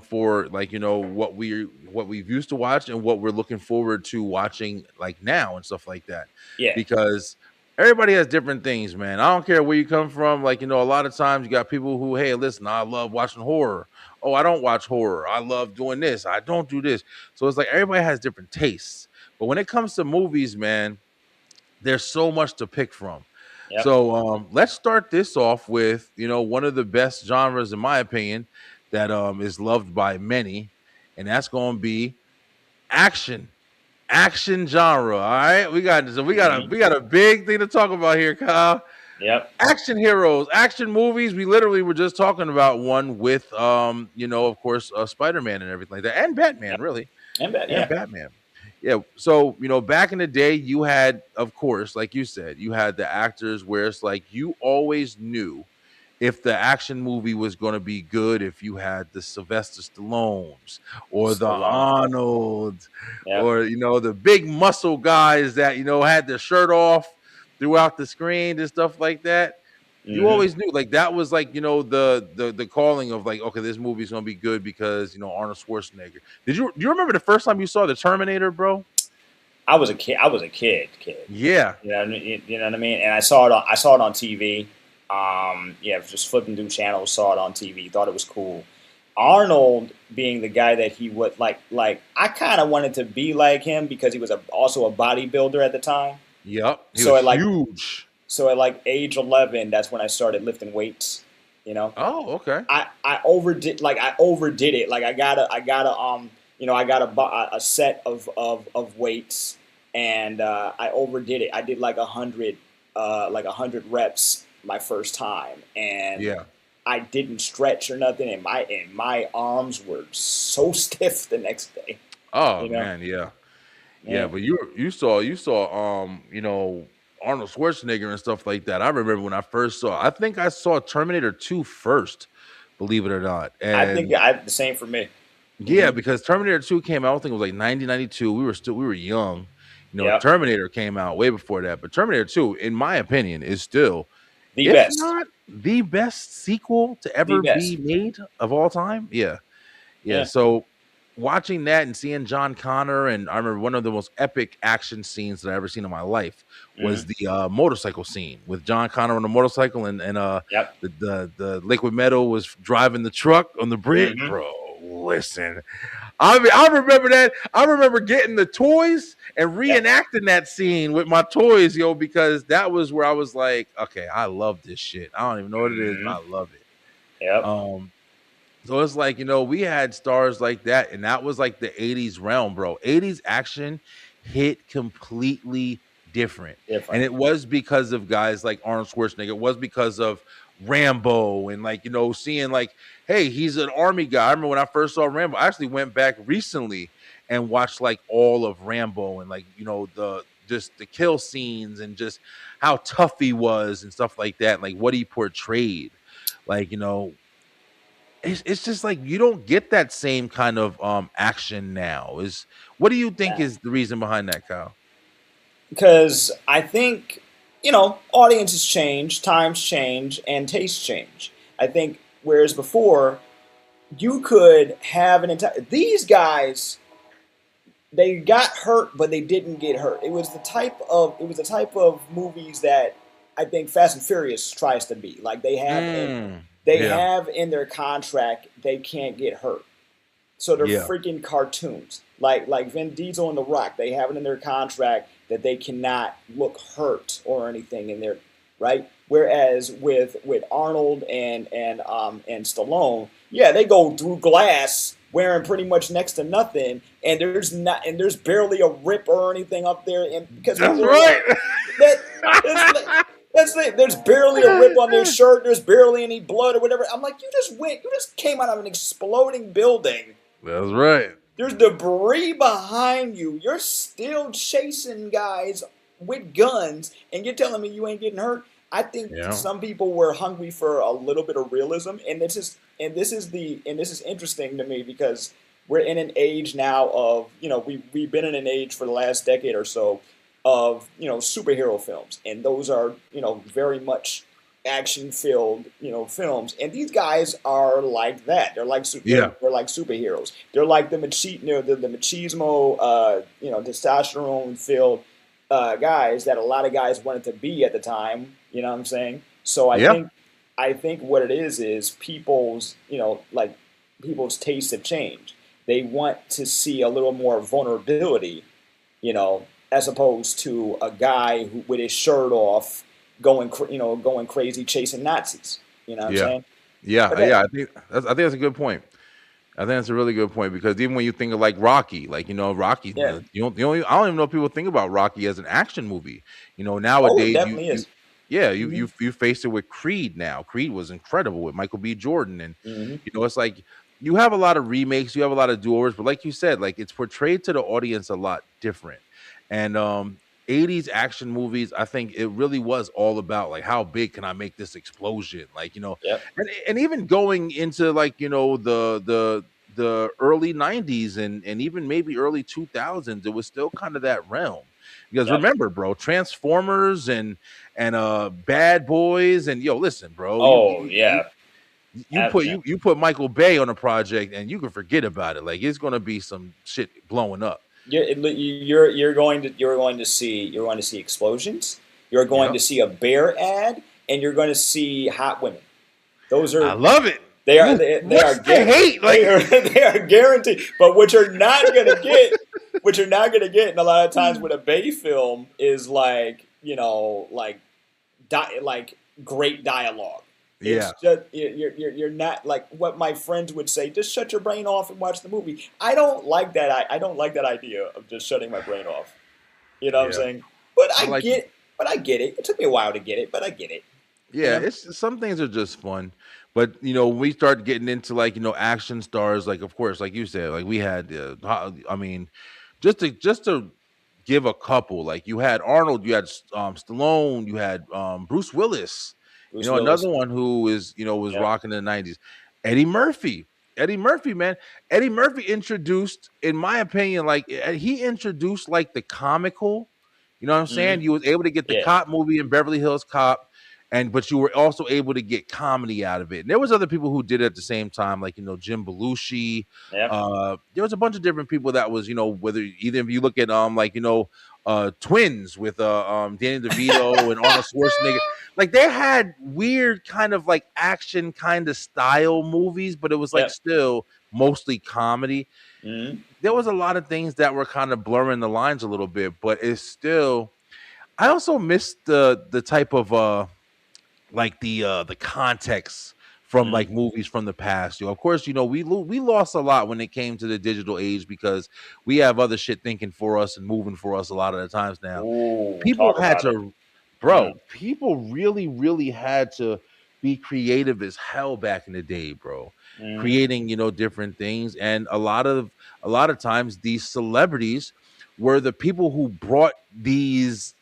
for like what we've used to watch and what we're looking forward to watching like now and stuff like that, Yeah. because everybody has different things, man. I don't care where you come from. Like, a lot of times you got people who, hey, listen, I love watching horror. Oh, I don't watch horror. I love doing this. I don't do this. So it's like everybody has different tastes. But when it comes to movies, man, there's so much to pick from. Yep. So let's start this off with one of the best genres, in my opinion, that is loved by many, and that's going to be action. Action genre. All right, Hmm. we got a big thing to talk about here, Kyle. Yep. Action heroes, action movies. We literally were just talking about one with of course, Spider-Man and everything like that, and Batman, Yep. really, And that, and yeah. Batman. Yeah. So, back in the day, you had, of course, like you said, you had the actors where it's like you always knew if the action movie was going to be good, if you had the Sylvester Stallones or the Stallone. Arnolds Yep. or the big muscle guys that had their shirt off throughout the screen and stuff like that. You Hmm. always knew, like, that was like the calling of, like, okay, this movie's gonna be good because Arnold Schwarzenegger. Do you remember the first time you saw the Terminator, bro? I was a kid. I was a kid. Yeah. You know what I mean? And I saw it on TV. Yeah, just flipping through channels, saw it on TV, thought it was cool. Arnold being the guy that he would like I kind of wanted to be like him because he was also a bodybuilder at the time. Yep. He So was at like huge. so at like age 11, that's when I started lifting weights. You know, Oh, okay. I overdid it. Like I got a set of weights, and I overdid it. I did like 100 reps my first time, and Yeah. I didn't stretch or nothing, and my arms were so stiff the next day. Oh You know, man, yeah. Yeah, yeah, but you saw Arnold Schwarzenegger and stuff like that. I remember when I think I saw Terminator 2 first, believe it or not. I think And the same for me. yeah, Hmm. because Terminator 2 came out, I think it was like 1992. We were young. Yep, Terminator came out way before that. But Terminator 2, in my opinion, is still, the if best, not the best sequel to the ever be best. made of all time. Yeah. Yeah. Yeah. So watching that and seeing John Connor, and I remember one of the most epic action scenes that I ever seen in my life Hmm. was the motorcycle scene with John Connor on the motorcycle, and Yep. the Liquid Metal was driving the truck on the bridge, Hmm. bro. Listen, I mean, I remember that. I remember getting the toys and reenacting that scene with my toys, yo, because that was where I was like, okay, I love this shit. I don't even know what it is, but I love it. Yep. So it's like, we had stars like that, and that was like the 80s realm, bro. 80s action hit completely different. And it was because of guys like Arnold Schwarzenegger. It was because of Rambo and like, seeing like, hey, he's an army guy. I remember when I first saw Rambo, I actually went back recently and watched like all of Rambo and like, just the kill scenes and just how tough he was and stuff like that, like what he portrayed. Like, it's just like you don't get that same kind of action now. What do you think is the reason behind that, Kyle? Because I think, audiences change, times change, and tastes change. I think whereas before, you could have an entire these guys, they got hurt, but they didn't get hurt. It was the type of movies that I think Fast and Furious tries to be. Like they have in their contract they can't get hurt. So they're freaking cartoons. Like Vin Diesel and The Rock, they have it in their contract that they cannot look hurt or anything in there, right? Whereas with Arnold and Stallone, they go through glass wearing pretty much next to nothing, and there's barely a rip or anything up there, and because that's right. There's barely a rip on their shirt. There's barely any blood or whatever. I'm like, you just came out of an exploding building. That's right. There's debris behind you. You're still chasing guys with guns, and you're telling me you ain't getting hurt. I think some people were hungry for a little bit of realism, and this is interesting to me because we're in an age now of we've been in an age for the last decade or so of superhero films, and those are very much action-filled films, and these guys are like that. They're like they're like superheroes. They're like the machismo, testosterone-filled guys that a lot of guys wanted to be at the time. You know what I'm saying? So I think what it is people's people's tastes have changed. They want to see a little more vulnerability, as opposed to a guy who with his shirt off going crazy chasing Nazis. You know what I'm saying? I think that's a good point. I think that's a really good point because even when you think of like Rocky, Rocky, I don't even know if people think about Rocky as an action movie. Nowadays, it definitely is. You face it with Creed now. Creed was incredible with Michael B. Jordan, and it's like you have a lot of remakes, you have a lot of do-overs, but like you said, like it's portrayed to the audience a lot different. And 80s action movies, I think it really was all about like how big can I make this explosion, and even going into like the early 90s and even maybe early 2000s, it was still kind of that realm. Because remember, bro, Transformers and Bad Boys and listen, bro. You put Michael Bay on a project and you can forget about it. Like it's gonna be some shit blowing up. You're going to see explosions. You're going to see a bear ad, and you're going to see hot women. Those are I love it. They are guaranteed. But what you're not gonna get, and a lot of times with a Bay film is like great dialogue. It's just you're not like what my friends would say. Just shut your brain off and watch the movie. I don't like that. I don't like that idea of just shutting my brain off. You know what I'm saying? But I get it. It took me a while to get it, but I get it. Yeah, it's some things are just fun. But when we start getting into like action stars, like of course, like you said, like we had, just to give a couple, like you had Arnold, you had Stallone, you had Bruce Willis. Another one who is was rocking in the 90s, Eddie Murphy. Eddie Murphy, man. Eddie Murphy introduced, in my opinion, like he introduced like the comical. You know what I'm saying? You was able to get the cop movie in Beverly Hills Cop. But you were also able to get comedy out of it. And there was other people who did it at the same time, like Jim Belushi. There was a bunch of different people that was whether either if you look at Twins with Danny DeVito and Arnold Schwarzenegger, like they had weird kind of like action kind of style movies, but it was like still mostly comedy. there was a lot of things that were kind of blurring the lines a little bit, but it's still. I also missed the type of like the context from like movies from the past. Of course, we lost a lot when it came to the digital age because we have other shit thinking for us and moving for us a lot of the times now. Ooh, People talk had about it. to, bro. People really, really had to be creative as hell back in the day, bro. Creating, different things, and a lot of times these celebrities were the people who brought these,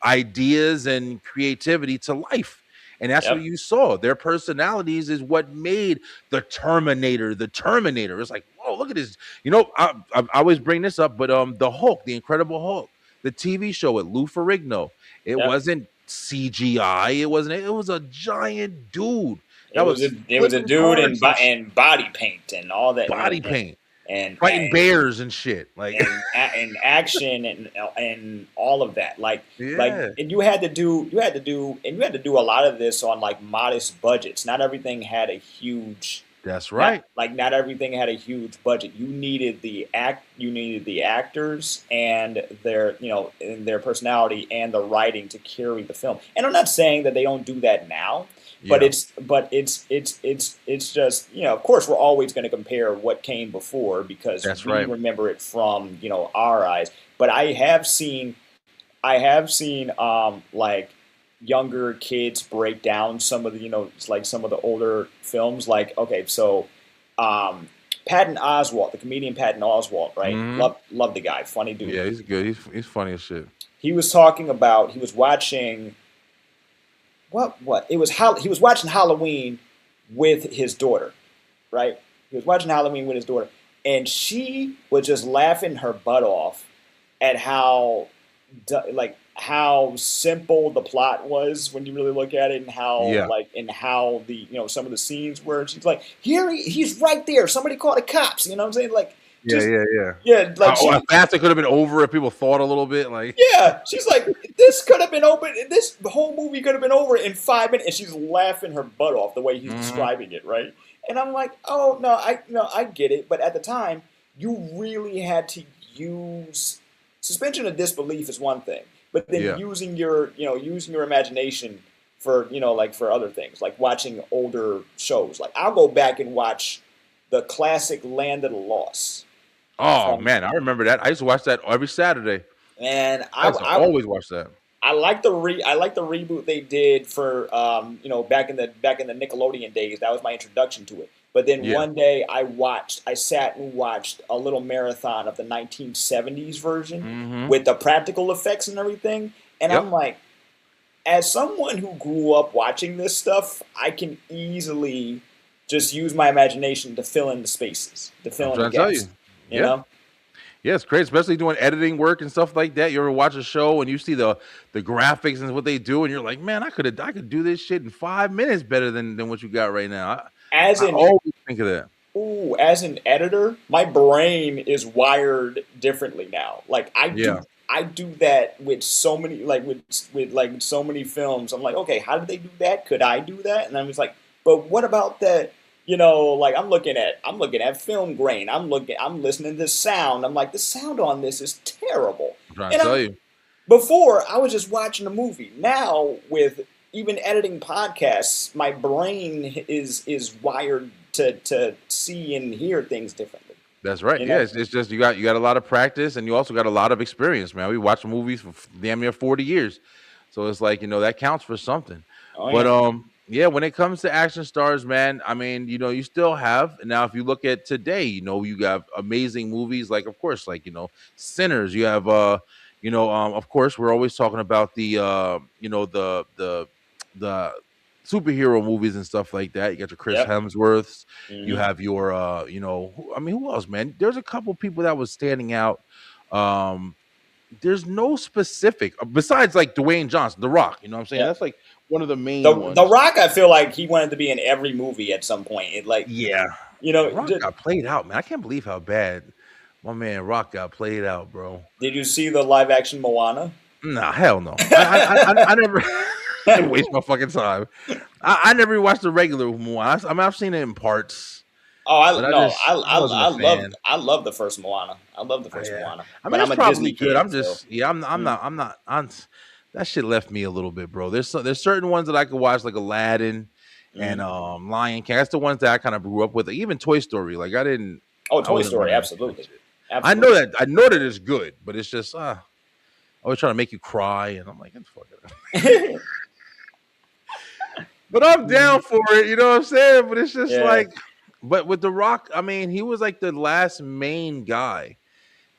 ideas and creativity to life. And that's what Yep. you saw. Their personalities is what made the Terminator the Terminator. It's like, whoa, look at this. I always bring this up, but the Hulk, the Incredible Hulk, the TV show with Lou Ferrigno, it Yep. wasn't CGI. It wasn't. It was a giant dude It that was was a flipping dude cards and body paint and all that. body paint, and fighting bears and shit. Like, and action and all of that. Like yeah, and you had to do a lot of this on like modest budgets. Not everything had a huge that's right. not everything had a huge budget. You needed the actors and their personality and the writing to carry the film. And I'm not saying that they don't do that now. But Yeah. it's just, of course we're always going to compare what came before because That's we right. remember it from our eyes. But I have seen like younger kids break down some of the like some of the older films. Like, okay, so Patton Oswalt, the comedian Patton Oswalt, right? Love the guy, funny dude. Yeah, he's good. He's funny as shit. He was watching. He was watching Halloween with his daughter, right? He was watching Halloween with his daughter, and she was just laughing her butt off at how simple the plot was when you really look at it, and how Yeah. how the some of the scenes were. And she's like, he's right there. Somebody call the cops. You know what I'm saying? Like, Yeah, just, yeah. yeah, like How fast it could have been over if people thought a little bit. Like, yeah, she's like, this could have been open. This whole movie could have been over in 5 minutes, and she's laughing her butt off the way he's describing it, right? And I'm like, oh no, I get it, but at the time, you really had to use suspension of disbelief is one thing, but then using your imagination for for other things, like watching older shows. Like, I'll go back and watch the classic Land of the Lost. oh man, I remember that. I used to watch that every Saturday. And I used to always watch that. I like the reboot they did for back in the Nickelodeon days. That was my introduction to it. But then one day I sat and watched a little marathon of the 1970s version with the practical effects and everything. And I'm like, as someone who grew up watching this stuff, I can easily just use my imagination to fill in the spaces, to fill in the gaps. You know? Yeah, it's great, especially doing editing work and stuff like that. You ever watch a show and you see the graphics and what they do, and you're like, man, I could do this shit in 5 minutes better than what you got right now. I always think of that. Ooh, as an editor, my brain is wired differently now. Like, I do that with so many with so many films. I'm like, okay, how did they do that? Could I do that? And I'm just like, but what about that? Like, I'm looking at film grain. I'm listening to sound. I'm like, the sound on this is terrible. I'm trying to tell you. Before, I was just watching a movie. Now, with even editing podcasts, my brain is wired to see and hear things differently. That's right. Yeah, it's just you got a lot of practice, and you also got a lot of experience, man. We watched movies for damn near 40 years, so it's like, that counts for something. Oh, but yeah, when it comes to action stars, man, I mean, you still have. Now, if you look at today, you got amazing movies like, of course, like, Sinners. You have, of course, we're always talking about the, the superhero movies and stuff like that. You got your Chris Hemsworths. You have your, who else, man? There's a couple people that was standing out. There's no specific besides like Dwayne Johnson, The Rock. You know what I'm saying? That's like one of the main ones. The Rock, I feel like he wanted to be in every movie at some point. The Rock got played out, man. I can't believe how bad my man Rock got played out, bro. Did you see the live action Moana? Nah, hell no. I never waste my fucking time. I never watched the regular Moana. I mean, I've seen it in parts. Oh, but I wasn't a fan. I love the first Moana. I love the first Yeah, Moana, I mean but it's I'm a probably Disney good. kid, I'm so just yeah. mm, I'm not. That shit left me a little bit, bro. There's certain ones that I could watch like Aladdin and mm. Lion King. That's the ones that I kind of grew up with. Like, even Toy Story. Like Oh, I Toy wasn't Story, running into that absolutely, shit. absolutely. I know that it's good, but it's just always trying to make you cry, and I'm like, fuck it. But I'm down for it, you know what I'm saying? But it's just Yeah. like, but with The Rock, I mean, he was like the last main guy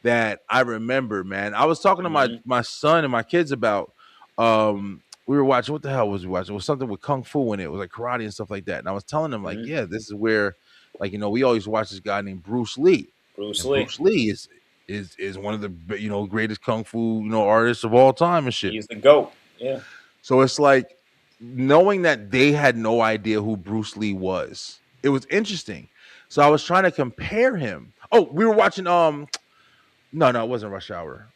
that I remember, man. I was talking to Hmm. my son and my kids about we were watching, what the hell was we watching? It was something with kung fu in it. It was like karate and stuff like that. And I was telling them like, Hmm. yeah, this is where like, we always watch this guy named Bruce Lee. Bruce And Lee. Bruce Lee is one of the greatest kung fu, artists of all time and shit. He's the GOAT. Yeah. So it's like knowing that they had no idea who Bruce Lee was. It was interesting. So I was trying to compare him. Oh, we were watching no, it wasn't Rush Hour.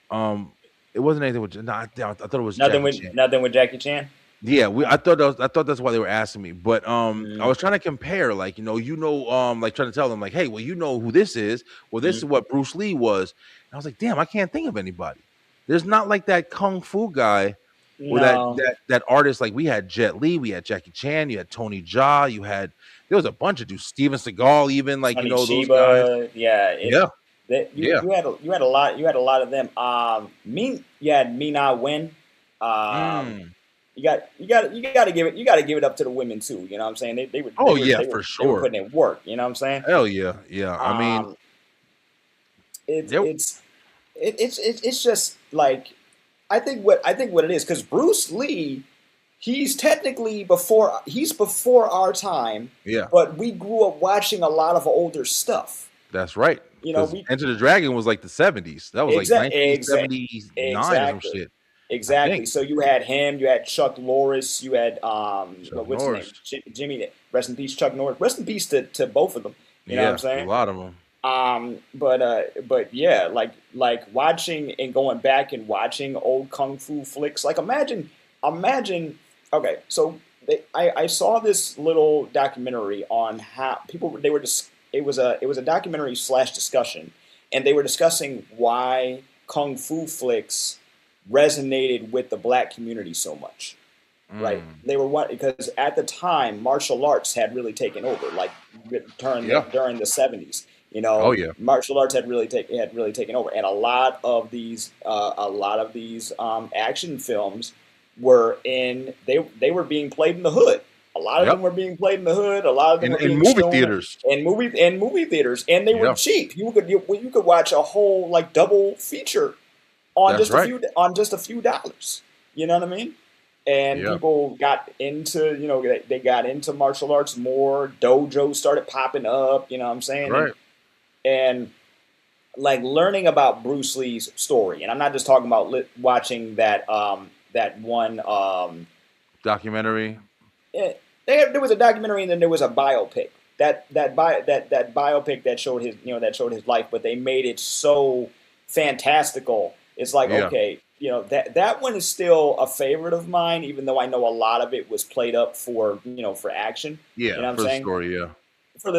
It wasn't anything with. No, I thought it was Jackie Chan. Nothing with Jackie Chan. Yeah, I thought that's why they were asking me. But I Mm-hmm. was trying to compare, like like trying to tell them, like, hey, well, you know who this is. Well, this is what Bruce Lee was. And I was like, damn, I can't think of anybody. There's not like that kung fu guy or No. that artist. Like we had Jet Li, we had Jackie Chan, you had Tony Jaa, there was a bunch of dudes, Steven Seagal, even like Sonny those guys. Chiba. Yeah. Yeah, yeah. You had a lot. You had a lot of them. You had Mina Wen. Um, Mm. you got to give it up to the women too. You know what I'm saying? Oh yeah, for they were sure. putting in work. You know what I'm saying? Hell yeah, yeah. I mean, Um, it's there. it's it's just like I think what it is because Bruce Lee, he's before our time, Yeah, but we grew up watching a lot of older stuff. that's right. You know, Because we Enter the Dragon was like the 70s. That was like exactly 1979 or some shit. I exactly. think. So you had him, you had Chuck Norris, you had Chuck what's his name, Norris. Jimmy. Rest in peace, Chuck Norris. Rest in peace to both of them. You know what I'm Yeah, a saying? lot of them. But yeah, like watching and going back and watching old kung fu flicks. Like imagine. Okay, so I saw this little documentary on how people they were just it was a documentary slash discussion, and they were discussing why kung fu flicks resonated with the black community so much. Right? Mm. They were what because at the time martial arts had really taken over, like Yeah. during the 70s. Oh yeah. Martial arts had really taken over, and a lot of these action films they were being played in the hood. A lot of them Yep. were being played in the hood. A lot of them were In being movie shown theaters. in movie theaters, and they were Yeah. cheap. You could watch a whole like double feature on That's right. just a few dollars. You know what I mean? And Yeah. people got into they got into martial arts more. Dojos started popping up. You know what I'm saying? Right. And like learning about Bruce Lee's story, and I'm not just talking about watching that one. Documentary. eh, there was a documentary and then there was a biopic. That biopic that showed his life, but they made it so fantastical. It's like Yeah. okay, that one is still a favorite of mine, even though I know a lot of it was played up for for action. You know Yeah, what I'm for the saying? story, yeah. For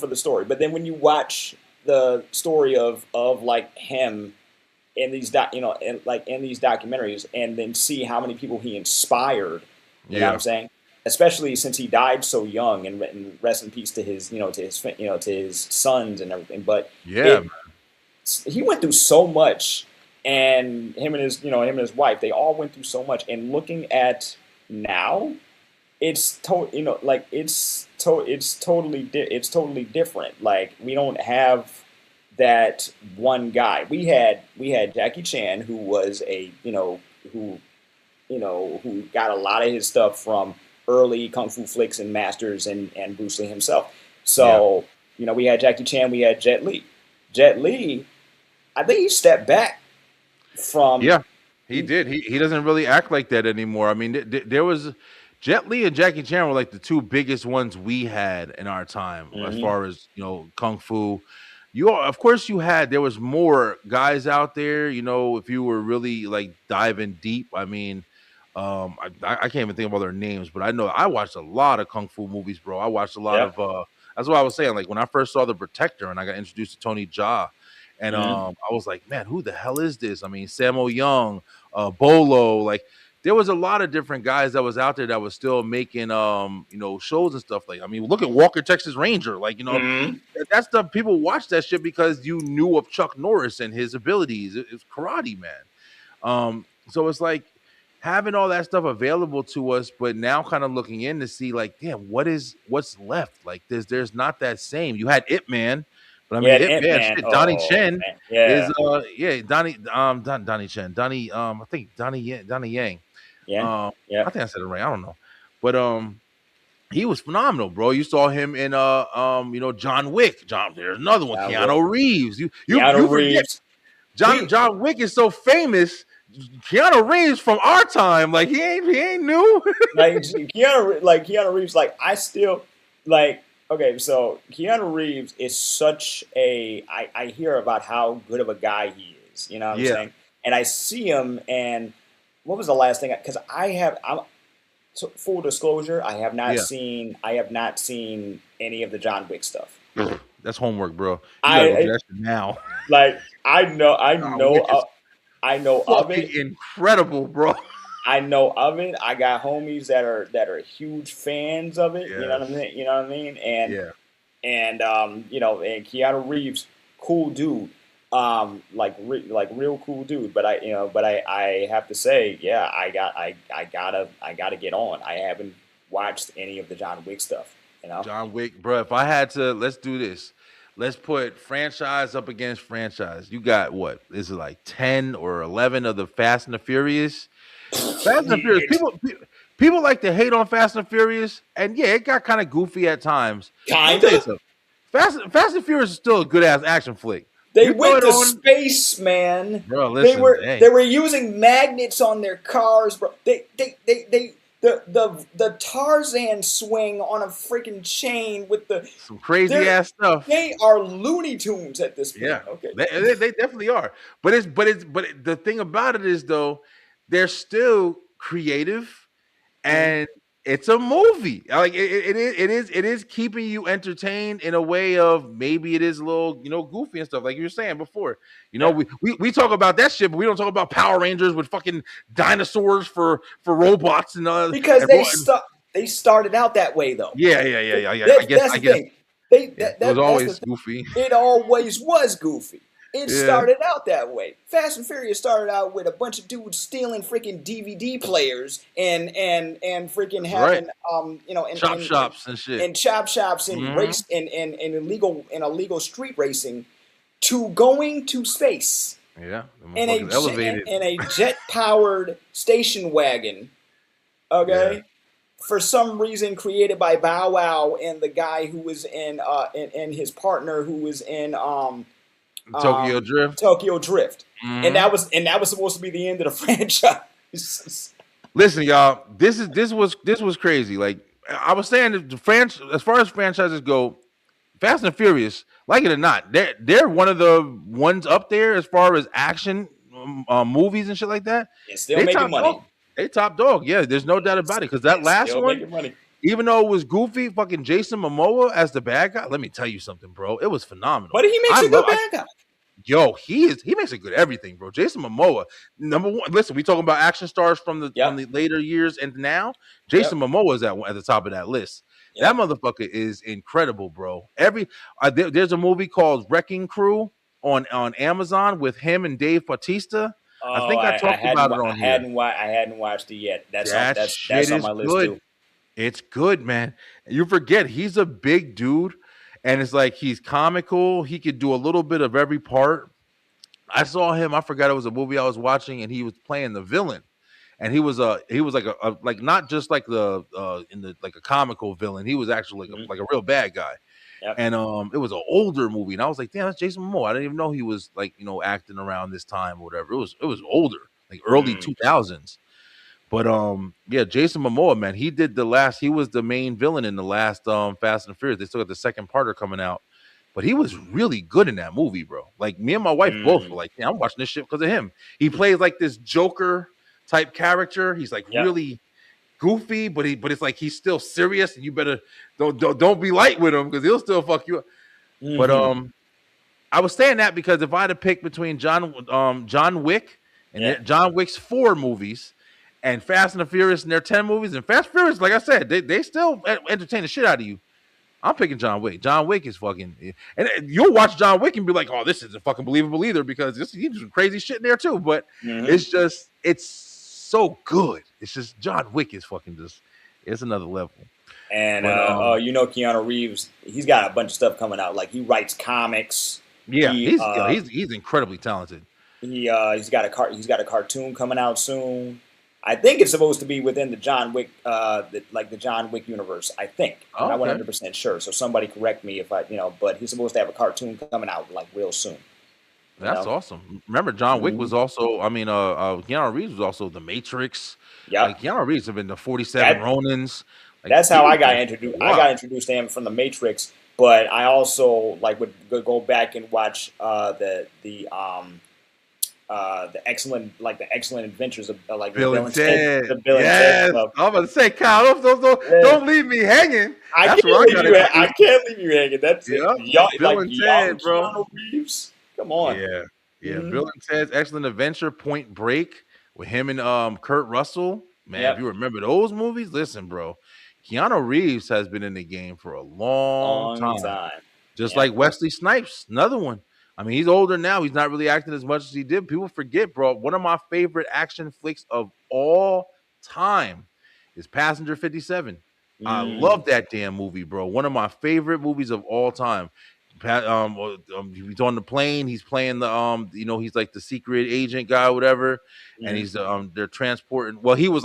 the story. But then when you watch the story of like him in these in these documentaries, and then see how many people he inspired, you know what Yeah. I'm saying? Especially since he died so young, and rest in peace to his to his sons and everything. But Yeah. he went through so much, and him and his wife, they all went through so much. And looking at now, it's it's totally different. Like we don't have that one guy. We had Jackie Chan, who was who got a lot of his stuff from early kung fu flicks and masters and Bruce Lee himself. Yeah. So we had Jackie Chan, we had Jet Li. Jet Li, I think he stepped back from. Yeah. He did. He doesn't really act like that anymore. I mean, there was Jet Li and Jackie Chan were like the two biggest ones we had in our time as Mhm. far as kung fu. Of course there was more guys out there. If you were really like diving deep. I mean, I can't even think of all their names, but I know I watched a lot of kung fu movies, bro. I watched a lot Yeah. of That's what I was saying. Like when I first saw The Protector and I got introduced to Tony Jaa, and I was like, man, who the hell is this? I mean, Sammo Young, Bolo, like there was a lot of different guys that was out there that was still making shows and stuff. Like, I mean, look at Walker Texas Ranger. Like, that stuff, people watch that shit because you knew of Chuck Norris and his abilities. It's karate, man. So it's like having all that stuff available to us, but now kind of looking in to see like, damn, what's left? Like there's not that same. You had Ip Man. But I mean, Ip Man, shit, Donnie Chen is Donnie Chen. I think Donnie Yang. Yeah. I think I said it right. I don't know. But he was phenomenal, bro. You saw him in John Wick. There's another one, Keanu Reeves. You forget John Wick is so famous. Keanu Reeves from our time, like he ain't new. like Keanu Reeves, like I still like. Okay, so Keanu Reeves is such a. I hear about how good of a guy he is. You know what I'm saying? And I see him, and what was the last thing? Because so full disclosure, I have not seen any of the John Wick stuff. That's homework, bro. You gotta do that shit now. Like I know of it. Incredible, bro. I know of it. I got homies that are huge fans of it. Yeah. You know what I mean? And and Keanu Reeves, cool dude. Like real cool dude. But I have to say, I gotta get on. I haven't watched any of the John Wick stuff. John Wick, bro. If I had to, let's do this. Let's put franchise up against franchise. You got what? Is it like 10 or 11 of the Fast and the Furious? Fast and the Furious. People like to hate on Fast and Furious, and it got kind of goofy at times. Kind of. Fast and Furious is still a good ass action flick. They went to space, man. Bro, listen, they were using magnets on their cars, bro. The Tarzan swing on a freaking chain with some crazy ass stuff. They are Looney Tunes at this point. Yeah, okay, they definitely are. But the thing about it is though, they're still creative, and it's a movie. Like it is keeping you entertained in a way of maybe it is a little goofy and stuff like you were saying before. We talk about that shit, but we don't talk about Power Rangers with fucking dinosaurs for robots and because they started out that way though. Yeah. I guess. It was always goofy. It always was goofy. It started out that way. Fast and Furious started out with a bunch of dudes stealing freaking DVD players and freaking having chop shops and shit and chop shops and race and illegal street racing to going to space. Yeah, in a jet powered station wagon. Okay. Yeah. For some reason created by Bow Wow and the guy who was in his partner who was in Tokyo Drift. And that was supposed to be the end of the franchise. Listen, y'all, this was crazy. Like I was saying, as far as franchises go, Fast and Furious, like it or not, they're one of the ones up there as far as action movies and shit like that. It's still making money. They top dog, yeah. There's no doubt about it. Because that last one, even though it was goofy, fucking Jason Momoa as the bad guy. Let me tell you something, bro. It was phenomenal. But he makes a good bad guy. Yo, he makes a good everything, bro. Jason Momoa, number one. Listen, we talking about action stars from the later years and now. Jason Momoa is at the top of that list. That motherfucker is incredible, bro. There's a movie called Wrecking Crew on Amazon with him and Dave Bautista. I think I talked about it on here. I hadn't watched it yet. That's on my list too. It's good, man. You forget he's a big dude, and it's like he's comical. He could do a little bit of every part. I saw him. I forgot it was a movie I was watching, and he was playing the villain. And he was like not just like like a comical villain. He was actually like a real bad guy. Yep. And it was an older movie, and I was like, damn, that's Jason Momoa. I didn't even know he was like acting around this time or whatever. It was older, like early 2000s. But Jason Momoa, man, he was the main villain in the last Fast and Furious. They still got the second parter coming out, but he was really good in that movie, bro. Like me and my wife both were like, yeah, I'm watching this shit because of him. He plays like this Joker type character. He's like really goofy, but it's like he's still serious, and you better don't be light with him because he'll still fuck you up. Mhm. But I was saying that because if I had to pick between John Wick and John Wick's 4 movies and Fast and the Furious and their 10 movies, and Fast and Furious, like I said, they still entertain the shit out of you. I'm picking John Wick. John Wick is fucking, and you'll watch John Wick and be like, oh, this isn't fucking believable either because he's doing crazy shit in there too. But it's so good. It's just John Wick is fucking it's another level. And Keanu Reeves, he's got a bunch of stuff coming out. Like he writes comics. Yeah, he's incredibly talented. He's got a cartoon coming out soon. I think it's supposed to be within the John Wick, the John Wick universe. I think. I'm not 100% sure. So somebody correct me if but he's supposed to have a cartoon coming out like real soon. That's awesome. Remember, John Wick was also. I mean, Keanu Reeves was also the Matrix. Yeah, like Keanu Reeves have been the 47 Ronins. Like, that's how I got introduced. Wow. I got introduced to him from the Matrix, but I also would go back and watch the excellent adventures of Bill and Ted. The Bill and Ted club. I'm about to say, Kyle, don't leave me hanging. I can't leave you hanging. That's Bill and Ted, bro. Keanu Reeves. Come on. Yeah. Bill and Ted's Excellent Adventure, Point Break with him and Kurt Russell. Man, if you remember those movies, listen, bro. Keanu Reeves has been in the game for a long time. Just like Wesley Snipes, another one. I mean, he's older now. He's not really acting as much as he did. People forget, bro. One of my favorite action flicks of all time is Passenger 57. I love that damn movie, bro. One of my favorite movies of all time. He's on the plane. He's playing the he's like the secret agent guy, or whatever. And he's they're transporting. Well, he was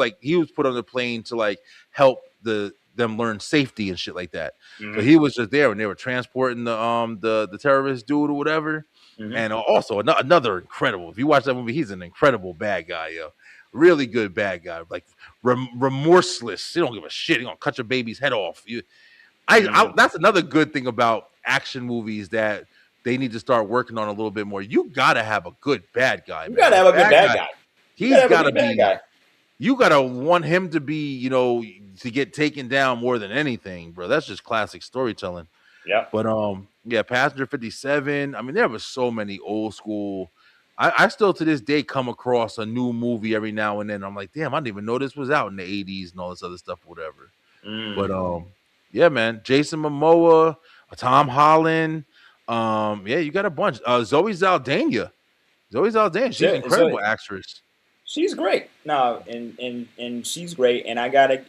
put on the plane to like help them learn safety and shit like that. So he was just there when they were transporting the terrorist dude or whatever. And also another incredible. If you watch that movie, he's an incredible bad guy, yo. Really good bad guy, like remorseless. He don't give a shit. He gonna cut your baby's head off. That's another good thing about action movies that they need to start working on a little bit more. You gotta have a good bad guy. You gotta have a good bad guy. He's gotta be. You gotta want him to be, to get taken down more than anything, bro. That's just classic storytelling. Yeah. But Passenger 57. I mean, there was so many old school. I still to this day come across a new movie every now and then. I'm like, damn, I didn't even know this was out in the 80s and all this other stuff, whatever. But yeah, man, Jason Momoa, Tom Holland. You got a bunch. Zoe Saldana. She's an incredible actress. She's great. No, and she's great. And I gotta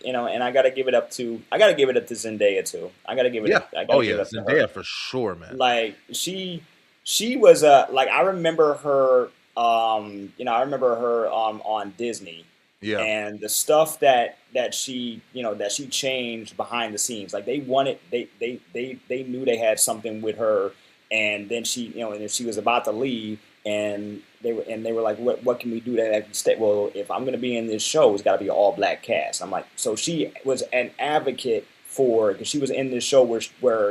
give it up to Zendaya too. I gotta give it up. Zendaya for sure, man. Like she was I remember her on Disney. Yeah. And the stuff that she changed behind the scenes. Like they knew they had something with her, and then she was about to leave, and they were like, what can we do to stay? Well, if I'm going to be in this show, it's got to be an all black cast. I'm like, so she was an advocate because she was in this show where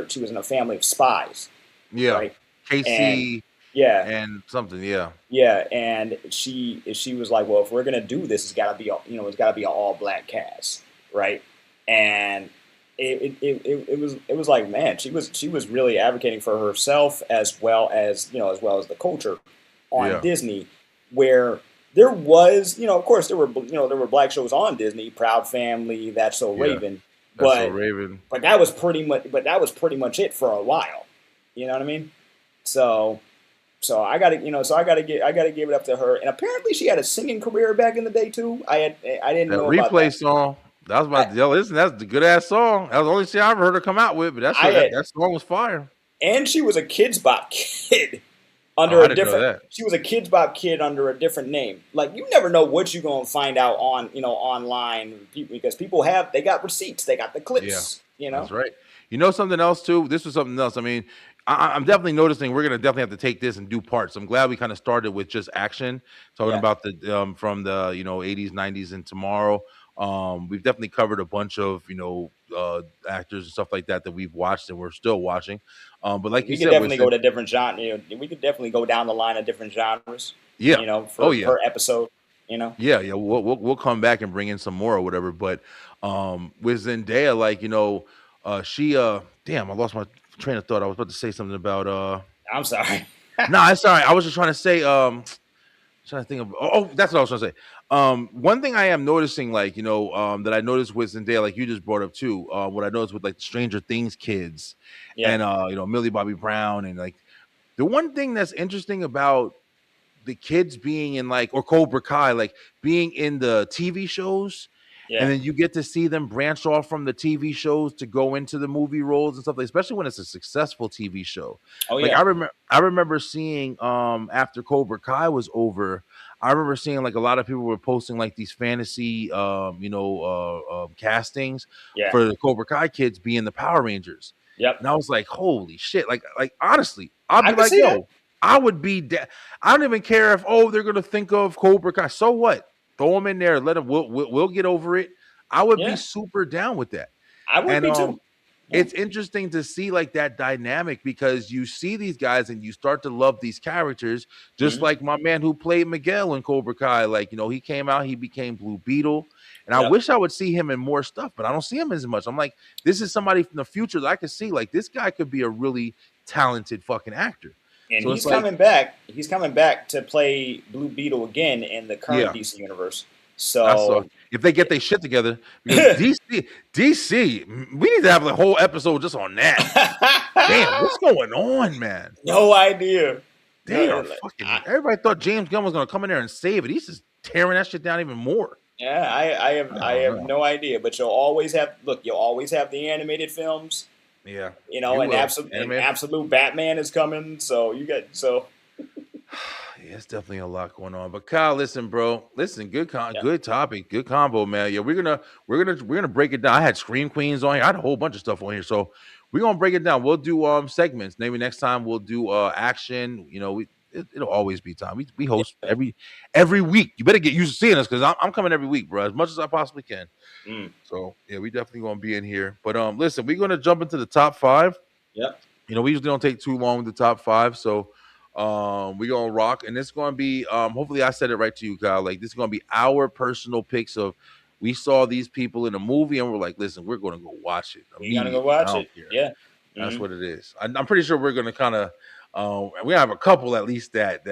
she was in a family of spies. Yeah. Right? Casey. And something. Yeah. Yeah. And she was like, well, if we're going to do this, it's got to be an all black cast. Right. And it was like, man, she was really advocating for herself as well as the culture on Disney, where there was, of course there were black shows on Disney, Proud Family, That's So Raven, but that was pretty much it for a while. You know what I mean? So I gotta give it up to her. And apparently she had a singing career back in the day too. I didn't know about Replay song. That was about listen. That's a good ass song. That was the only thing I ever heard her come out with. But that song was fire. And she was a Kids Bop kid under a different. She was a Kids Bop kid under a different name. Like you never know what you're gonna find out on online because people they got receipts. They got the clips. Yeah, that's right. You know something else too. This was something else. I mean, I'm definitely noticing we're gonna definitely have to take this and do parts. I'm glad we kind of started with just action, talking about the from the 80s, 90s, and tomorrow. We've definitely covered a bunch of actors and stuff like that we've watched and we're still watching. But like you said, we could definitely go to different genres. We could definitely go down the line of different genres. Yeah. Per episode. You know? Yeah. We'll come back and bring in some more or whatever. But with Zendaya, like she damn, I lost my train of thought. I was about to say something about I'm sorry. no, it's all right. I was just trying to say trying to think of that's what I was trying to say. One thing I am noticing, like that I noticed with Zendaya, like you just brought up too. What I noticed with like Stranger Things kids, Yeah. and Millie Bobby Brown, and like the one thing that's interesting about the kids being in like or Cobra Kai, like being in the TV shows, Yeah. and then you get to see them branch off from the TV shows to go into the movie roles and stuff, like, especially when it's a successful TV show. Oh Like yeah. I remember seeing after Cobra Kai was over, I remember seeing like a lot of people were posting like these fantasy castings Yeah. for the Cobra Kai kids being the Power Rangers. Yep. And I was like, holy shit. Like honestly, I'd I be can like, see that. yo, I would be I don't even care if they're gonna think of Cobra Kai. So what? Throw them in there, let them we'll get over it. I would Yeah. be super down with that. I would And be too. Yeah. it's interesting to see like that dynamic because you see these guys and you start to love these characters, just Mhm. like my man who played Miguel in Cobra Kai. Like, he came out, he became Blue Beetle. And I Yep. wish I would see him in more stuff, but I don't see him as much. I'm like, this is somebody from the future that I could see. Like, this guy could be a really talented fucking actor. And So he's it's like, coming back. He's coming back to play Blue Beetle again in the current yeah, DC universe. I saw So if they get their shit together, because DC, we need to have a whole episode just on that. Damn, what's going on, man? no idea. They No, are fucking. Everybody thought James Gunn was gonna come in there and save it. He's just tearing that shit down even more. yeah, I have don't know. no idea. But you'll always have the animated films. Yeah, You know, you and will. absolute Batman is coming. So Yeah, it's definitely a lot going on. But Kyle, listen, bro. Listen, yeah. good topic, good combo, man. Yeah, we're gonna break it down. I had Scream Queens on here. I had a whole bunch of stuff on here. So we're gonna break it down. We'll do segments. Maybe next time we'll do action. It'll always be time. We host every week. You better get used to seeing us because I'm coming every week, bro, as much as I possibly can. So yeah, we definitely gonna be in here. But listen, we're gonna jump into the top 5. Yep. We usually don't take too long with the top 5, so we're gonna rock, and it's gonna be hopefully I said it right to you, Kyle. Like, this is gonna be our personal picks of we saw these people in a movie and we're like, listen, we're gonna go watch it. You gotta go immediately. watch I don't it. care. Yeah. That's Mhm. what it is. I'm pretty sure we're gonna kind of we have a couple at least that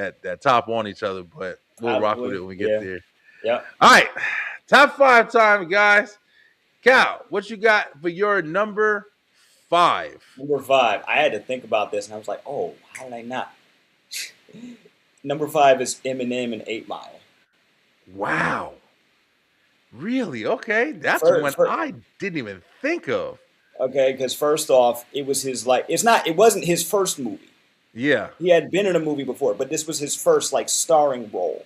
top on each other, but we'll rock with Probably. it when we get Yeah. there. Yep. All right, top 5 time, guys. Cal, what you got for your number 5? Number 5. I had to think about this, and I was like, oh, how did I not? Number 5 is Eminem and 8 Mile. Wow. Really? Okay. That's First- one first- I didn't even think of. Okay, because first off, it was his it wasn't his first movie. Yeah. He had been in a movie before, but this was his first starring role.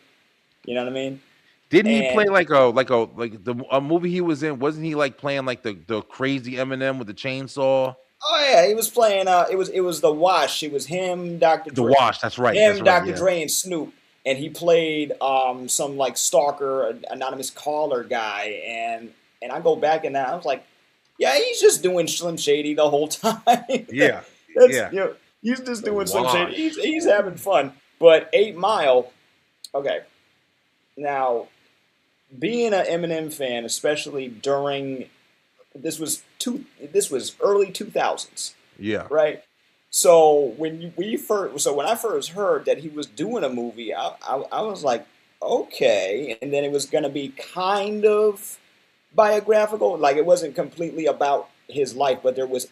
You know what I mean? Didn't he And- play like a movie he was in? Wasn't he like playing like the crazy Eminem with the chainsaw? Oh yeah, he was playing. It was The Wash. It was him, Dr. The Dre. Wash, that's right. Him, That's right, Dr. yeah. Dre, and Snoop, and he played some stalker, anonymous caller guy, and I go back and I was like, yeah, he's just doing Slim Shady the whole time. Yeah. That's, Yeah. he's just The doing Slim Wash. Shady. He's having fun. But 8 Mile, okay. Now, being an Eminem fan, especially during this was early 2000s, Yeah. right? So when I first heard that he was doing a movie, I was like, okay, and then it was going to be kind of biographical, like it wasn't completely about his life, but there was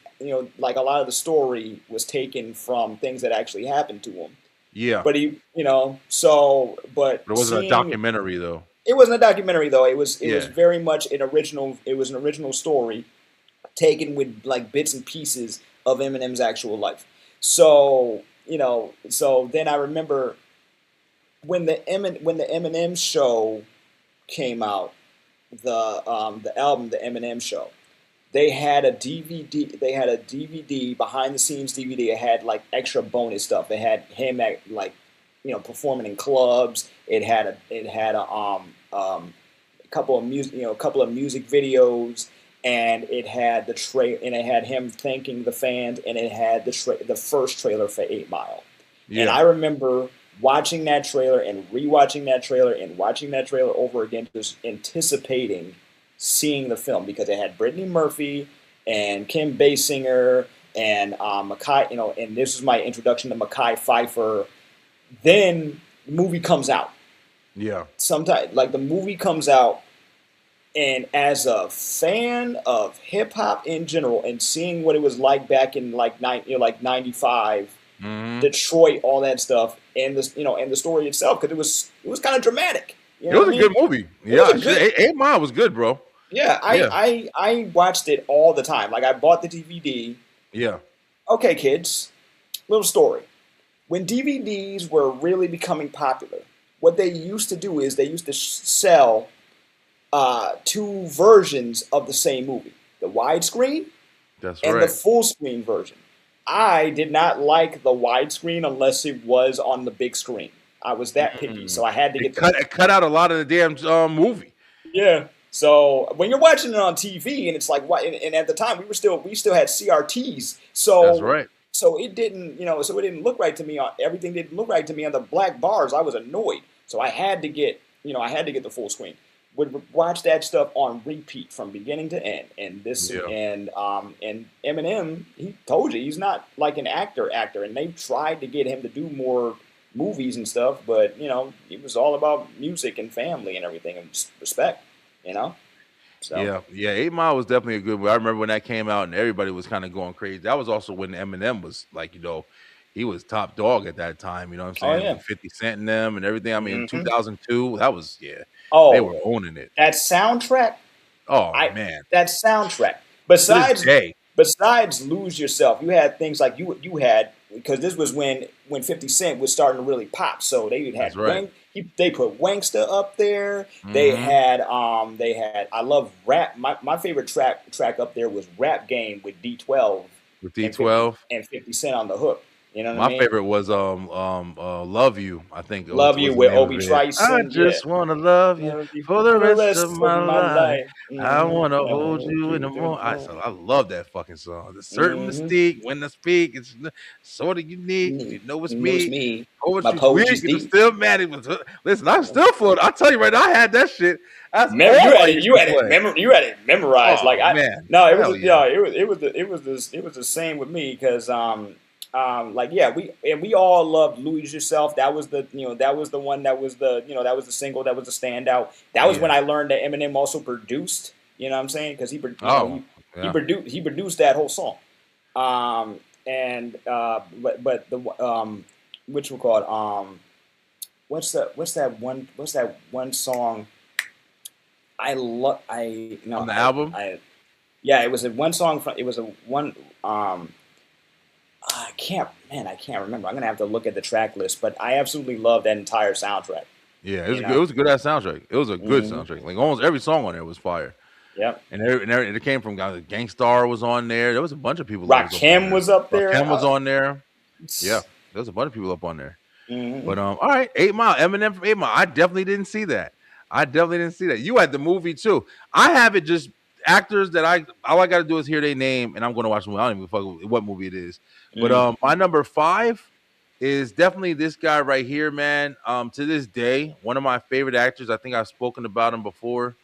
like a lot of the story was taken from things that actually happened to him. Yeah. But he, but But it wasn't a seeing- documentary though. It wasn't a documentary though. It was Yeah. very much an original. It was an original story, taken with like bits and pieces of Eminem's actual life. So so then I remember when the Eminem show came out, the album, the Eminem Show. They had a DVD. They had a DVD, behind the scenes DVD. It had like extra bonus stuff. They had him at performing in clubs. It had a couple of music videos, and it had and it had him thanking the fans, and it had the first trailer for 8 Mile. Yeah. And I remember watching that trailer and rewatching that trailer and watching that trailer over again, just anticipating seeing the film because it had Brittany Murphy and Kim Basinger and Mekhi, and this was my introduction to Mekhi Phifer. Then the movie comes out. Yeah. Sometimes, like the movie comes out, and as a fan of hip hop in general, and seeing what it was like back in like '95, Detroit, all that stuff, and and the story itself, because it was kind of dramatic. It was a good movie. Yeah, 8 Mile was good, bro. Yeah, I watched it all the time. Like I bought the DVD. Yeah. Okay, kids, little story. When DVDs were really becoming popular, what they used to do is they used to sell 2 versions of the same movie: the widescreen and the full screen version. I did not like the widescreen unless it was on the big screen. I was that picky, so I had to get cut out a lot of the damn movie. Yeah. So when you're watching it on TV, and it's like, what? And at the time, we still had CRTs. So that's right. So it didn't, so it didn't look right to me. Everything didn't look right to me on the black bars. I was annoyed. So I had to get, the full screen. Would watch that stuff on repeat from beginning to end. And and Eminem, he told you he's not like an actor, and they tried to get him to do more movies and stuff, but it was all about music and family and everything and respect. So. Yeah, 8 Mile was definitely a good one. I remember when that came out and everybody was kind of going crazy. That was also when Eminem was like, he was top dog at that time. You know what I'm saying? Oh, yeah. 50 Cent and them and everything. I mean, in 2002, that was Oh, they were owning it. That soundtrack. Oh man, that soundtrack. Besides Lose Yourself, you had things like you had, because this was when 50 Cent was starting to really pop. So they had they put Wanksta up there. They had I love rap. My favorite track up there was Rap Game with D12. With D12 and 50 Cent on the hook. You know what I mean? My favorite was Love You. I think Love You with Obi Trice. I just wanna love you for the rest of my life. I wanna hold you in the morning. I love that fucking song. The certain mystique when I speak, it's sort of unique. You know it's me. Poetry's weak. I'm still mad. Listen, I'm still full. I'll tell you right now, I had that shit. You had it memorized. Oh, man. No, it was the same with me because we all loved Lose Yourself. That was the one that was the single that was the standout. That was when I learned that Eminem also produced. You know what I'm saying? Because he produced that whole song. But the which we call it what's that one song I love on the album? It was one song from I can't remember. I'm gonna have to look at the track list, but I absolutely love that entire soundtrack. Yeah, it was a good ass soundtrack. It was a good soundtrack. Like almost every song on there was fire. Yep. And it came from guys. Gangstar was on there. There was a bunch of people. Rakim was up there. Rakim was on there. Yeah, there was a bunch of people up on there. But all right, 8 Mile, Eminem from 8 Mile. I definitely didn't see that. You had the movie too. I have it just actors that all I got to do is hear their name and I'm going to watch the movie. I don't even fuck what movie it is. But my number 5 is definitely this guy right here, man. To this day, one of my favorite actors. I think I've spoken about him before.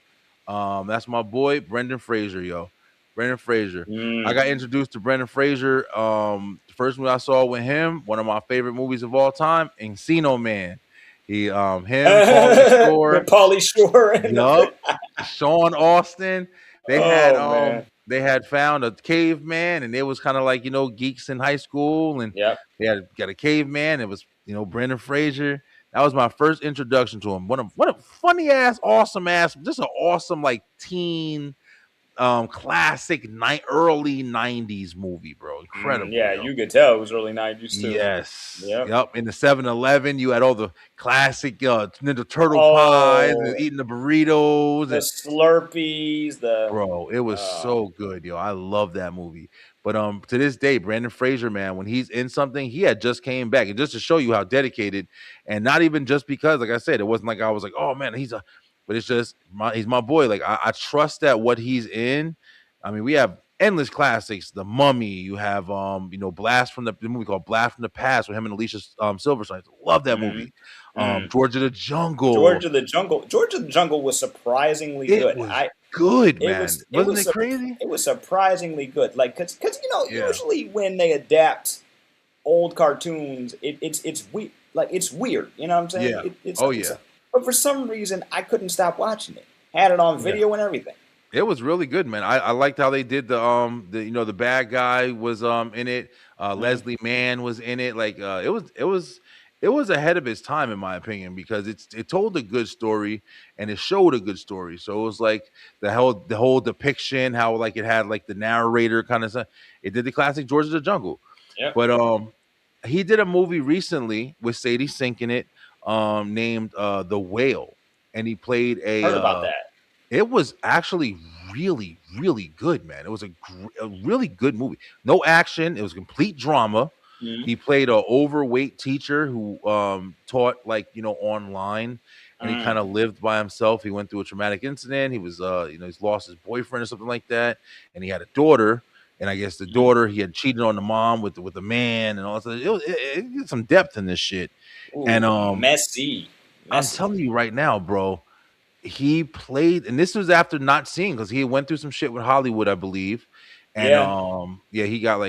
That's my boy Brendan Fraser, yo. Brendan Fraser. I got introduced to Brendan Fraser. The first movie I saw with him, one of my favorite movies of all time, Encino Man. Pauly Shore. Yup. Sean Austin. They had found a caveman, and it was kind of like, geeks in high school, and they got a caveman. It was, Brendan Fraser. That was my first introduction to him. What a funny ass, awesome ass, just an awesome like teen, classic early '90s movie, bro. Incredible. You could tell it was early '90s too. Yes. Yep. In the 7-Eleven, you had all the classic Ninja Turtle pies, and eating the burritos, the Slurpees. Bro, it was so good, yo. I love that movie. But to this day, Brendan Fraser, man, when he's in something, he had just came back, and just to show you how dedicated, and not even just because, like I said, it wasn't like I was like, oh man, but it's just he's my boy. Like I trust that what he's in. I mean, we have endless classics. The Mummy. You have Blast from the movie called Blast from the Past with him and Alicia Silverstone. Love that movie. George of the Jungle. George of the Jungle was surprisingly It good. was good, It man. was Wasn't it crazy? It was surprisingly good. Like, cause Yeah. usually when they adapt old cartoons, it's weird. Like, it's weird. You know what I'm saying? Yeah. It's but for some reason, I couldn't stop watching it. Had it on video and everything. It was really good, man. I liked how they did the bad guy was in it. Leslie Mann was in it. Like it was ahead of its time, in my opinion, because it told a good story and it showed a good story. So it was like the whole depiction, how like it had like the narrator kind of stuff. It did the classic George of the Jungle. Yeah. But he did a movie recently with Sadie Sink in it, named The Whale, and he played Heard about that. It was actually really, really good, man. It was a really good movie. No action. It was complete drama. He played an overweight teacher who taught online, and he kind of lived by himself. He went through a traumatic incident. He was he's lost his boyfriend or something like that, and he had a daughter. And I guess the daughter, he had cheated on the mom with the man and all that. It gets some depth in this shit. Ooh, And messy. I'm telling you right now, bro, he played, and this was after not seeing, because he went through some shit with Hollywood, I believe. And he got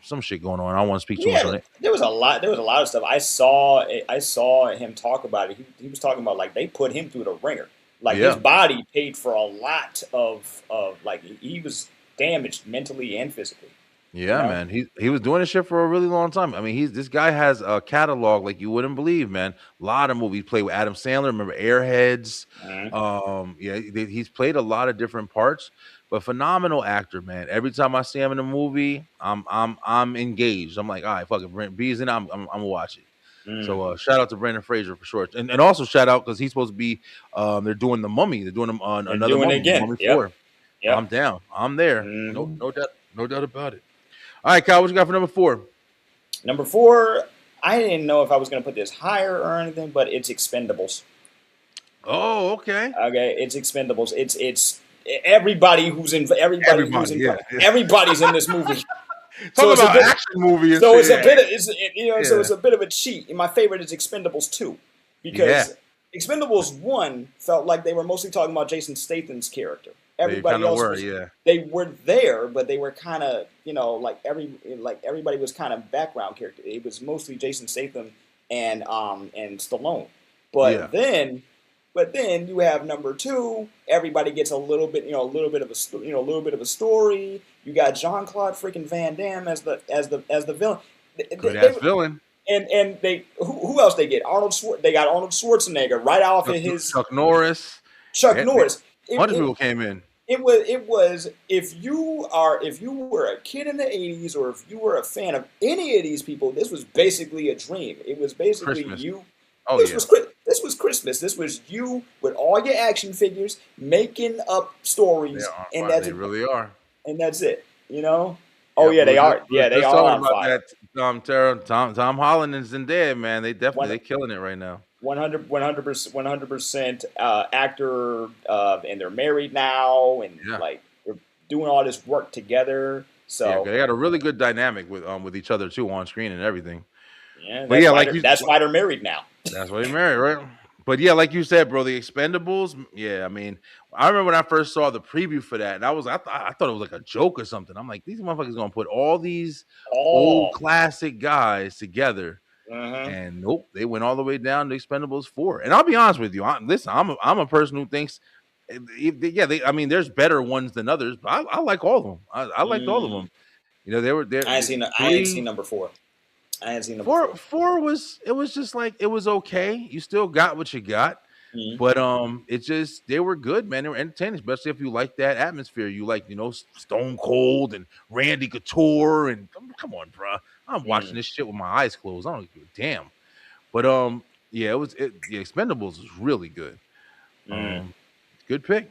some shit going on. I don't want to speak too much on it. There was a lot of stuff. I saw him talk about it. He was talking about like they put him through the ringer. Like his body paid for a lot of like he was damaged mentally and physically. Yeah, man. He was doing this shit for a really long time. I mean, this guy has a catalog like you wouldn't believe, man. A lot of movies. Played with Adam Sandler. Remember Airheads? He's played a lot of different parts, but phenomenal actor, man. Every time I see him in a movie, I'm engaged. I'm like, all right, fuck it, Brent B's in it. I'm gonna watch it. So shout out to Brendan Fraser for sure, and also shout out because he's supposed to be. They're doing the Mummy. They're doing them on another Mummy, again. Mummy 4. Yep. I'm down. I'm there. No doubt about it. All right, Kyle, what you got for number 4? Number 4, I didn't know if I was going to put this higher or anything, but it's Expendables. Oh, okay. Okay, it's Expendables. It's everybody who's in everybody's in this movie. Talk about action movie. So it's a bit of so it's a bit of a cheat. And my favorite is Expendables 2 because Expendables 1 felt like they were mostly talking about Jason Statham's character. Everybody else they were there, but they were kind of like everybody was kind of background character. It was mostly Jason Statham and Stallone. But then you have number 2. Everybody gets a little bit of a story. You got Jean-Claude freaking Van Damme as the villain. Good-ass villain. And they who else they get? They got Arnold Schwarzenegger right off of his Chuck Norris. A bunch of people came in. It was if you were a kid in the 80s or if you were a fan of any of these people, this was basically a dream. It was basically Christmas. You. Oh, this was Christmas. This was you with all your action figures making up stories, and that's they really are. And that's it. Oh yeah, they are. Yeah, they are on fire. Tom Holland and Zendaya, man, they're killing it right now. 100% actor, and they're married now, and like they're doing all this work together. So they got a really good dynamic with each other too on screen and everything. Yeah, that's why they're married now. That's why they're married, right? But yeah, like you said, bro, the Expendables. Yeah, I mean, I remember when I first saw the preview for that, and I thought it was like a joke or something. I'm like, these motherfuckers gonna put all these old classic guys together. And nope, they went all the way down to Expendables 4. And I'll be honest with you, I'm a person who thinks, there's better ones than others, but I like all of them. I liked all of them. They were there. I ain't seen number 4. I hadn't seen number 4. 4 was just like it was okay. You still got what you got, but they were good, man. They were entertaining, especially if you like that atmosphere. You like Stone Cold and Randy Couture and come on, bro. I'm watching this shit with my eyes closed. I don't give a damn. But the Expendables was really good. Good pick.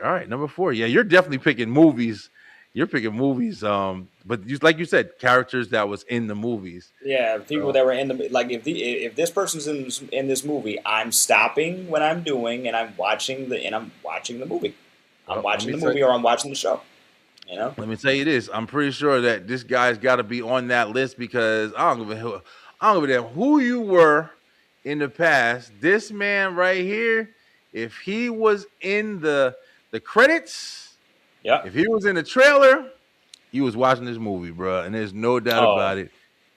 All right, number 4. Yeah, you're definitely picking movies. You're picking movies, but like you said, characters that was in the movies. Yeah, people that were in the if this person's in this movie, I'm stopping what I'm doing and I'm watching the movie. I'm watching the movie or I'm watching the show. You know. Let me tell you this. I'm pretty sure that this guy's got to be on that list because I don't give a damn who you were in the past. This man right here, if he was in the credits, Yep. if he was in the trailer, you was watching this movie, bro. And there's no doubt Oh. about it.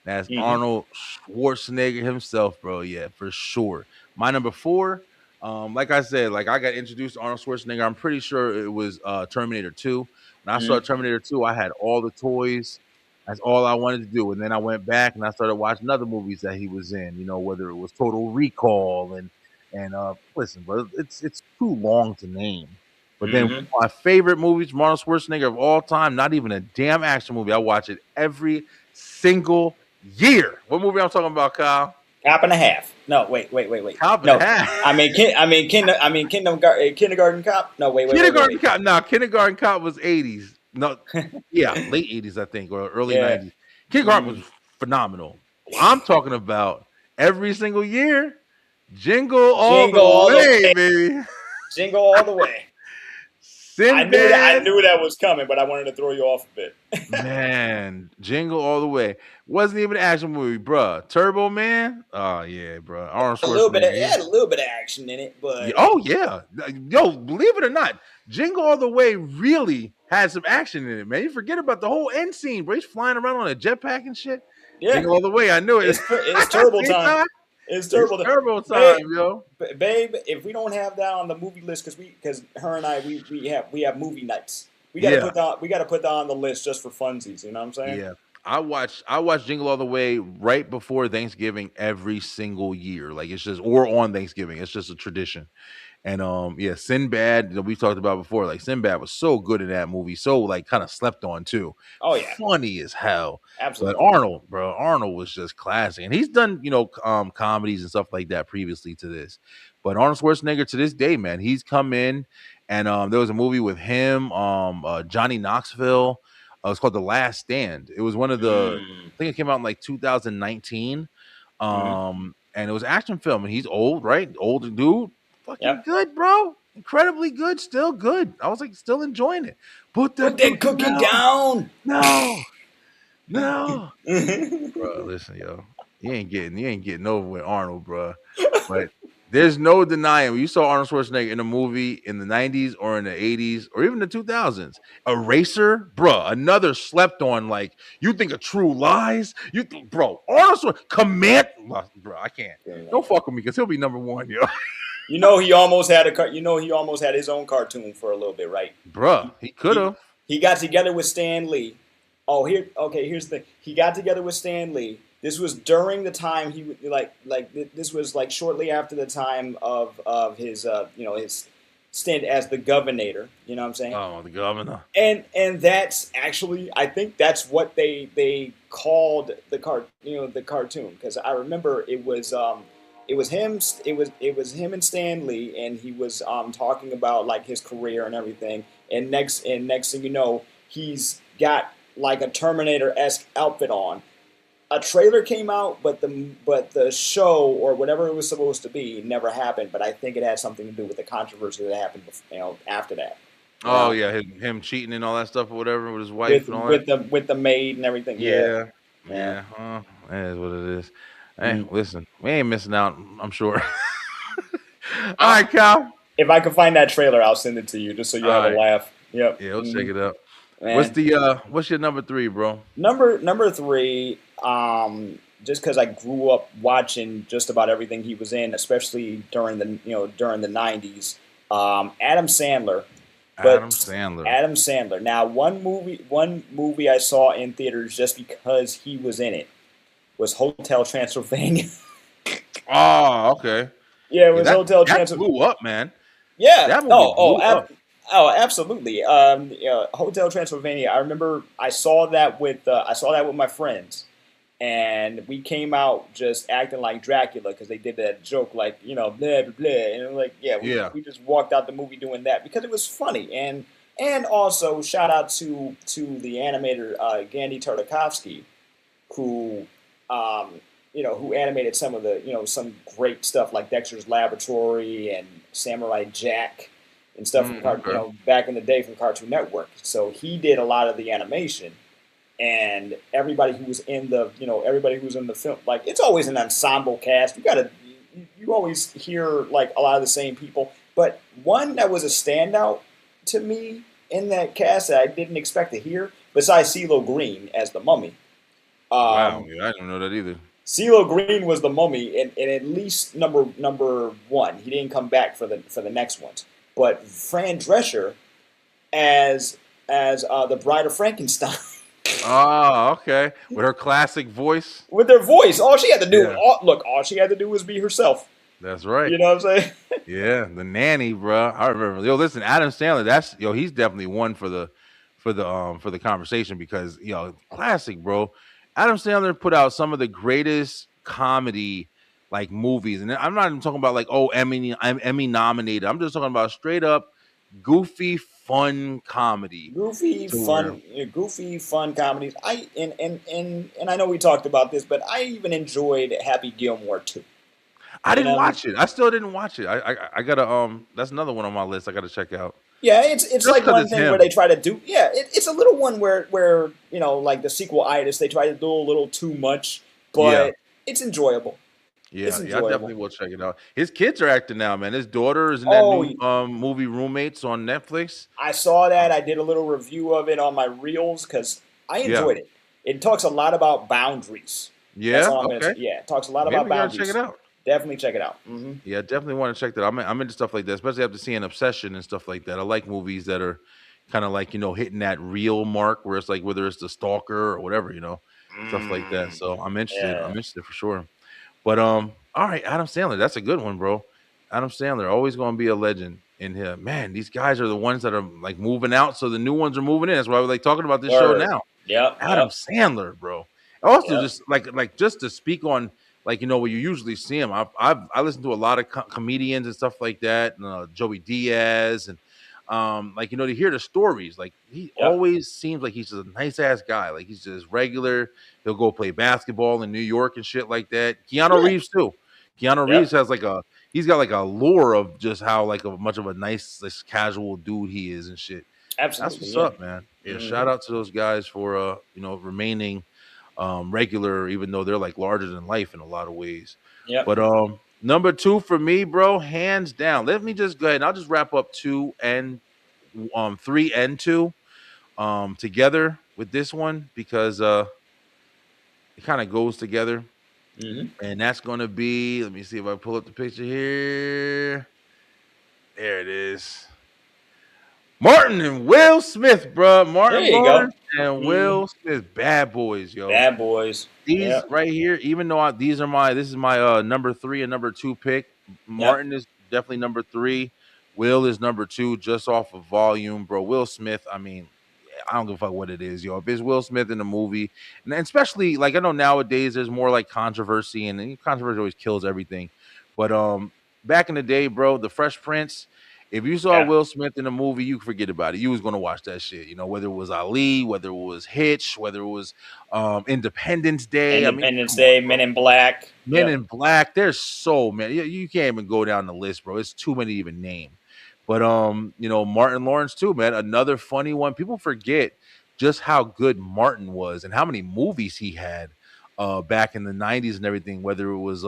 That's Hmm. Arnold Schwarzenegger himself, bro. Yeah, for sure. My number four, like I said, like I got introduced to Arnold Schwarzenegger. I'm pretty sure it was Terminator 2. When I saw Hmm. Terminator 2, I had all the toys. That's all I wanted to do. And then I went back and I started watching other movies that he was in, you know, whether it was Total Recall and listen, bro, it's too long to name. But then Hmm. my favorite movies from Arnold Schwarzenegger of all time, not even a damn action movie. I watch it every single year. What movie I'm talking about, Kyle? Cop and a half. No, wait. Cop and a No, Half. Kindergarten Cop. No, Kindergarten wait. Cop. No, Kindergarten Cop was 80s. No, yeah, late 80s, I think, or early Yeah. 90s. Kindergarten was phenomenal. I'm talking about every single year. Jingle all Jingle all the the way, way. baby. Jingle all the way. I Sinbad. knew that was coming, but I wanted to throw you off a bit. Man, Jingle all the way. Wasn't even an action movie, bruh. Turbo Man. Oh yeah, bruh. Arnold A little bit. Schwarzenegger. It had a little bit of action in it, but Oh yeah. Yo, believe it or not, Jingle All the Way really had some action in it, man. You forget about the whole end scene, bro. He's flying around on a jetpack and shit. yeah, Jingle All the Way. I knew it. it's turbo See, time. Ty? It's It's turbo time. turbo Babe, time, yo. babe, if we don't have that on the movie list, because her and I we have movie nights. We gotta Yeah. put that on the list just for funsies. You know what I'm saying? Yeah. I watch Jingle All the Way right before Thanksgiving every single year. Like it's just or on Thanksgiving. It's just a tradition. And yeah, Sinbad that we talked about before. Like Sinbad was so good in that movie, so like kind of slept on too. Oh yeah, Funny as hell. But absolutely. Arnold, bro, Arnold was just classic, and he's done comedies and stuff like that previously to this. But Arnold Schwarzenegger to this day, man, he's come in, and there was a movie with him, Johnny Knoxville. It's called The Last Stand. It was one of the, Mm. I think it came out in like 2019, Hmm. and it was an action film, and he's old, right? Older dude, fucking Yep. good, bro. Incredibly good, still good. I was like still enjoying it. Put Put that that cookie cookie down. down. No, bro. Listen, yo, you ain't getting over with Arnold, bro. But there's no denying when you saw Arnold Schwarzenegger in a movie in the 90s or in the 80s or even the 2000s. Eraser, bro, another slept on. Like you think of True Lies, bro. Arnold Schwarzenegger, Command, bro. I can't. Don't fuck with me because he'll be number one, yo. You know he almost had he almost had his own cartoon for a little bit, right? Bruh, he could have. He got together with Stan Lee. Oh, here's the thing. He got together with Stan Lee. This was during the time this was like shortly after the time of his his stint as the governor. You know what I'm saying? Oh, the governor. And that's actually, I think that's what they called the cartoon, because I remember it was him and Stan Lee, and he was talking about like his career and everything, and next thing you know, he's got like a Terminator-esque outfit on. A trailer came out, but the show or whatever it was supposed to be never happened. But I think it had something to do with the controversy that happened, after that. Oh yeah, him cheating and all that stuff or whatever with his wife with and all that. with the maid and everything. Yeah, Yeah. yeah. That is what it is. Hey, Mm. listen, we ain't missing out. I'm sure. All right, Cal. If I can find that trailer, I'll send it to you just so you have Alright. a laugh. Yep. Yeah, we'll check it out. Man. What's your number 3, bro? Number three, just because I grew up watching just about everything he was in, especially during the '90s. Adam Sandler. But Adam Sandler. Adam Sandler. Now, one movie I saw in theaters just because he was in it was Hotel Transylvania. Oh, okay. Yeah, it was Hotel that Transylvania. blew up, man. Yeah. That movie blew up. Absolutely. Hotel Transylvania. I remember I saw that with my friends, and we came out just acting like Dracula because they did that joke like blah blah blah, and I'm like we just walked out the movie doing that because it was funny, and also shout out to the animator Gandhi Tartakovsky, who who animated some of the some great stuff like Dexter's Laboratory and Samurai Jack. and stuff from Okay. back in the day from Cartoon Network. So he did a lot of the animation, and everybody who was in everybody who was in the film, like it's always an ensemble cast. You always hear like a lot of the same people, but one that was a standout to me in that cast that I didn't expect to hear, besides CeeLo Green as the Mummy. Wow. Um, Yeah, I didn't know that either. CeeLo Green was the Mummy in at least number one. He didn't come back for the next ones, but Fran Drescher as the Bride of Frankenstein. Oh, okay. With her classic voice. With her voice. All she had to do, Yeah, all she had to do was be herself. that's right. You know what I'm saying? Yeah, the nanny, bro. I remember. Yo, listen, Adam Sandler. He's definitely one for the conversation because classic, bro. Adam Sandler put out some of the greatest comedy like movies, and I'm not even talking about like Emmy nominated. I'm just talking about straight up goofy, fun comedy. To where Goofy, fun comedies. And I know we talked about this, but I even enjoyed Happy Gilmore too. I You didn't know, watch it. I still didn't watch it. I gotta That's another one on my list. I gotta check out yeah, it's just like because one it's thing where him. they try to do. Yeah, it's a little one where like the sequel-itis, they try to do a little too much, Yeah. but it's enjoyable. It's Yeah, I definitely enjoyable. will check it out. His kids are acting now, man. His daughter is in that Oh, new movie Roommates on Netflix. I saw that. I did a little review of it on my reels because I Yeah. enjoyed it. It talks a lot about boundaries. That's Yeah, all I'm gonna say. okay. Yeah, it talks a lot about Maybe I gotta check it boundaries. out. Definitely check it out. Yeah, definitely want to check that. I'm into stuff like that, especially after seeing Obsession and stuff like that. I like movies that are kind of like, hitting that real mark where it's like whether it's the stalker or whatever, stuff like that. So I'm interested. I'm Yeah. interested for sure. But all right, Adam Sandler, that's a good one, bro. Adam Sandler, always gonna be a legend in here. Man, these guys are the ones that are like moving out, so the new ones are moving in. That's why we're like talking about this show Word. now. Yep. Adam Yep. Sandler, bro. Also, Yep. just like just to speak on where you usually see him. I listen to a lot of comedians and stuff like that, and, Joey Diaz, and to hear the stories. Like he Yep. always seems like he's just a nice ass guy. Like he's just regular. He'll go play basketball in New York and shit like that. Keanu Yeah. Reeves too. Keanu Reeves Yep. has he's got like a lure of just how like a much of a nice, like, casual dude he is and shit. That's Absolutely. what's Yeah. up, man. Yeah, shout hmm out to those guys for remaining regular, even though they're like larger than life in a lot of ways. Yep. But number two for me, bro, hands down. Let me just go ahead and I'll just wrap up two and three and two together with this one because it kind of goes together. hmm And that's gonna be, let me see if I pull up the picture here. There it is. Martin and Will Smith, bro. There Martin you go. Lawrence and hmm Will Smith, bad boys, yo. Bad boys. These Yep. right here, even though this is my number three and number two pick. Yep. Martin is definitely number three. Will is number two, just off of volume, bro. Will Smith, I mean, I don't give a fuck what it is, yo. If it's Will Smith in the movie, and especially like I know nowadays there's more like controversy, and controversy always kills everything. But back in the day, bro, the Fresh Prince. If you saw Yeah. Will Smith in a movie, you forget about it. You was gonna watch that shit, whether it was Ali, whether it was Hitch, whether it was Independence Day. I mean, Independence come on, Day, bro. Men in Black. Men Yep. in Black. There's so many. You can't even go down the list, bro. It's too many to even name. But Martin Lawrence too, man. Another funny one. People forget just how good Martin was and how many movies he had back in the 90s and everything, whether it was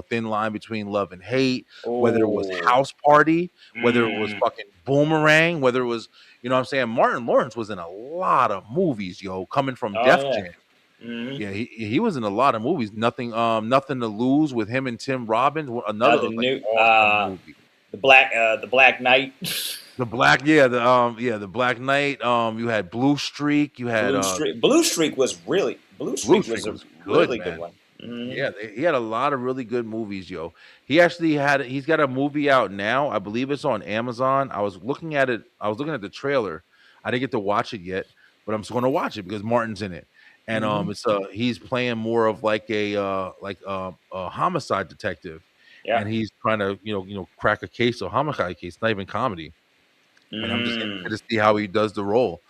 Thin Line Between Love and Hate, whether it was Oh. House Party, whether it was Mm. fucking Boomerang, whether it was, what I'm saying, Martin Lawrence was in a lot of movies, yo, coming from Oh Def yeah. Jam. hmm Yeah, he was in a lot of movies. Nothing to Lose with him and Tim Robbins, another Nothing like new. awesome movie. The Black Knight. The Black, the Black Knight. You had Blue Streak. You had Blue Streak was really. Blue Blue Streak was Streak a was good, really good man. one. Yeah, he had a lot of really good movies, yo. He's got a movie out now. I believe it's on Amazon. I was looking at it. I was looking at the trailer. I didn't get to watch it yet, but I'm just going to watch it because Martin's in it, and hmm it's he's playing more of like a homicide detective, Yeah. and he's trying to crack a case, a homicide case, not even comedy, and I'm just Mm. interested to see how he does the role.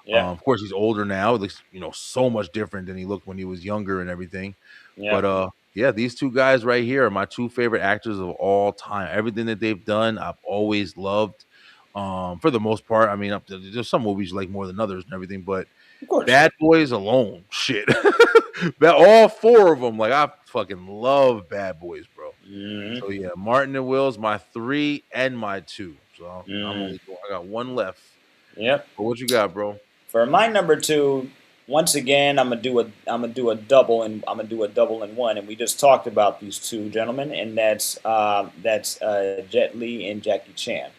Yeah. Of course, he's older now. He looks, so much different than he looked when he was younger and everything. Yeah. But yeah, these two guys right here are my two favorite actors of all time. Everything that they've done, I've always loved. For the most part, I mean, there's some movies you like more than others and everything, but Of course. Bad Boys alone, shit. All four of them, like I fucking love Bad Boys, bro. Mhm. So yeah, Martin and Will's my 3 and my 2. So I got one left. Yep. But what you got, bro? For my number 2, once again, I'm gonna do a double, and I'm gonna do a double in one. And we just talked about these two gentlemen, and that's Jet Li and Jackie Chan.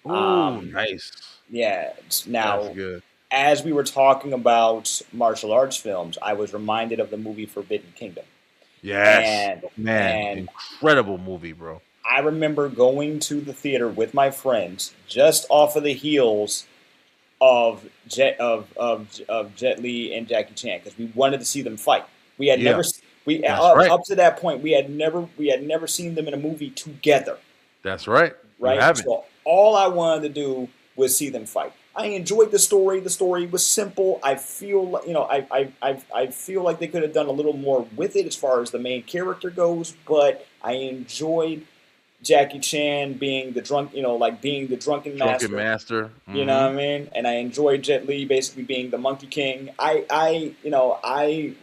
Ooh, nice. Yeah. Now, That's good. as we were talking about martial arts films, I was reminded of the movie Forbidden Kingdom. Yes, And man, and incredible movie, bro. I remember going to the theater with my friends just off of the heels of Jet Li and Jackie Chan because we wanted to see them fight. We had Yeah, never we that's up, right. up to that point we had never seen them in a movie together, That's right. You right? haven't. So all I wanted to do was see them fight. I enjoyed the story. The story was simple. I feel like I feel like they could have done a little more with it as far as the main character goes, but I enjoyed Jackie Chan being the being the drunken master. Drunken Master. You know what I mean? And I enjoyed Jet Li basically being the Monkey King. I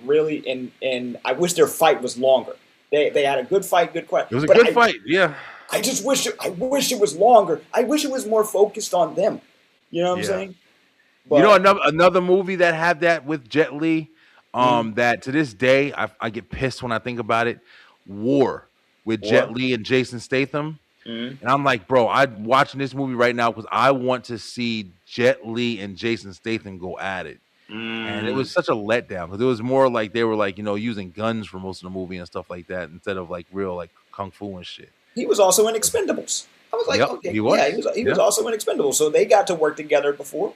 really and I wish their fight was longer. They had a good fight, good fight. It was a good fight. Yeah. I just wish it was longer. I wish it was more focused on them. You know what I'm Yeah. saying? You know But another movie that had that with Jet Li, that to this day I get pissed when I think about it. War with Jet War. Li and Jason Statham. Mhm. And I'm like, bro, I'm watching this movie right now because I want to see Jet Li and Jason Statham go at it. And it was such a letdown because it was more like they were like, using guns for most of the movie and stuff like that instead of like real like kung fu and shit. he was also in Expendables. I was like, Yep, okay, he was. yeah, he was Yeah. also in Expendables. So they got to work together before.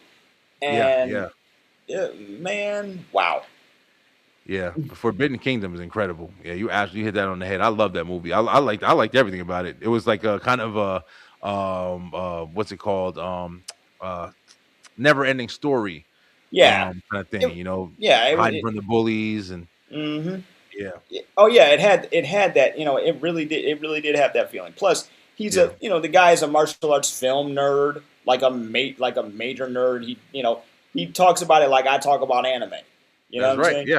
And Yeah. man, wow. Yeah, Forbidden Kingdom is incredible. Yeah, you actually hit that on the head. I love that movie. I liked everything about it. It was like a kind of a what's it called? Never ending story Yeah. kind of thing, Yeah, hiding from the bullies and mm-hmm. yeah. Oh yeah, it had that. It really did have that feeling. Plus, he's Yeah. the guy is a martial arts film nerd, like a major nerd. He talks about it like I talk about anime. You know That's what I'm right. saying? Yeah.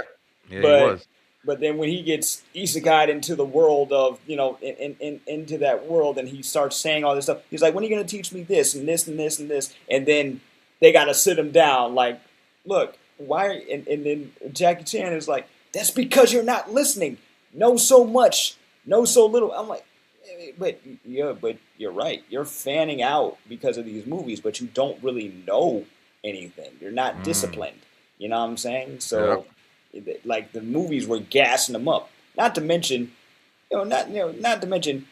Yeah, But he was. but then when he gets isekai'd into the world of into that world, and he starts saying all this stuff, he's like, "When are you going to teach me this and this and this and this?" And then they got to sit him down, like, "Look, why?" And then Jackie Chan is like, "That's because you're not listening. Know so much, know so little." I'm like, but you're right. You're fanning out because of these movies, but you don't really know anything. You're not disciplined. You know what I'm saying? So, like the movies were gassing him up. Not to mention, not to mention,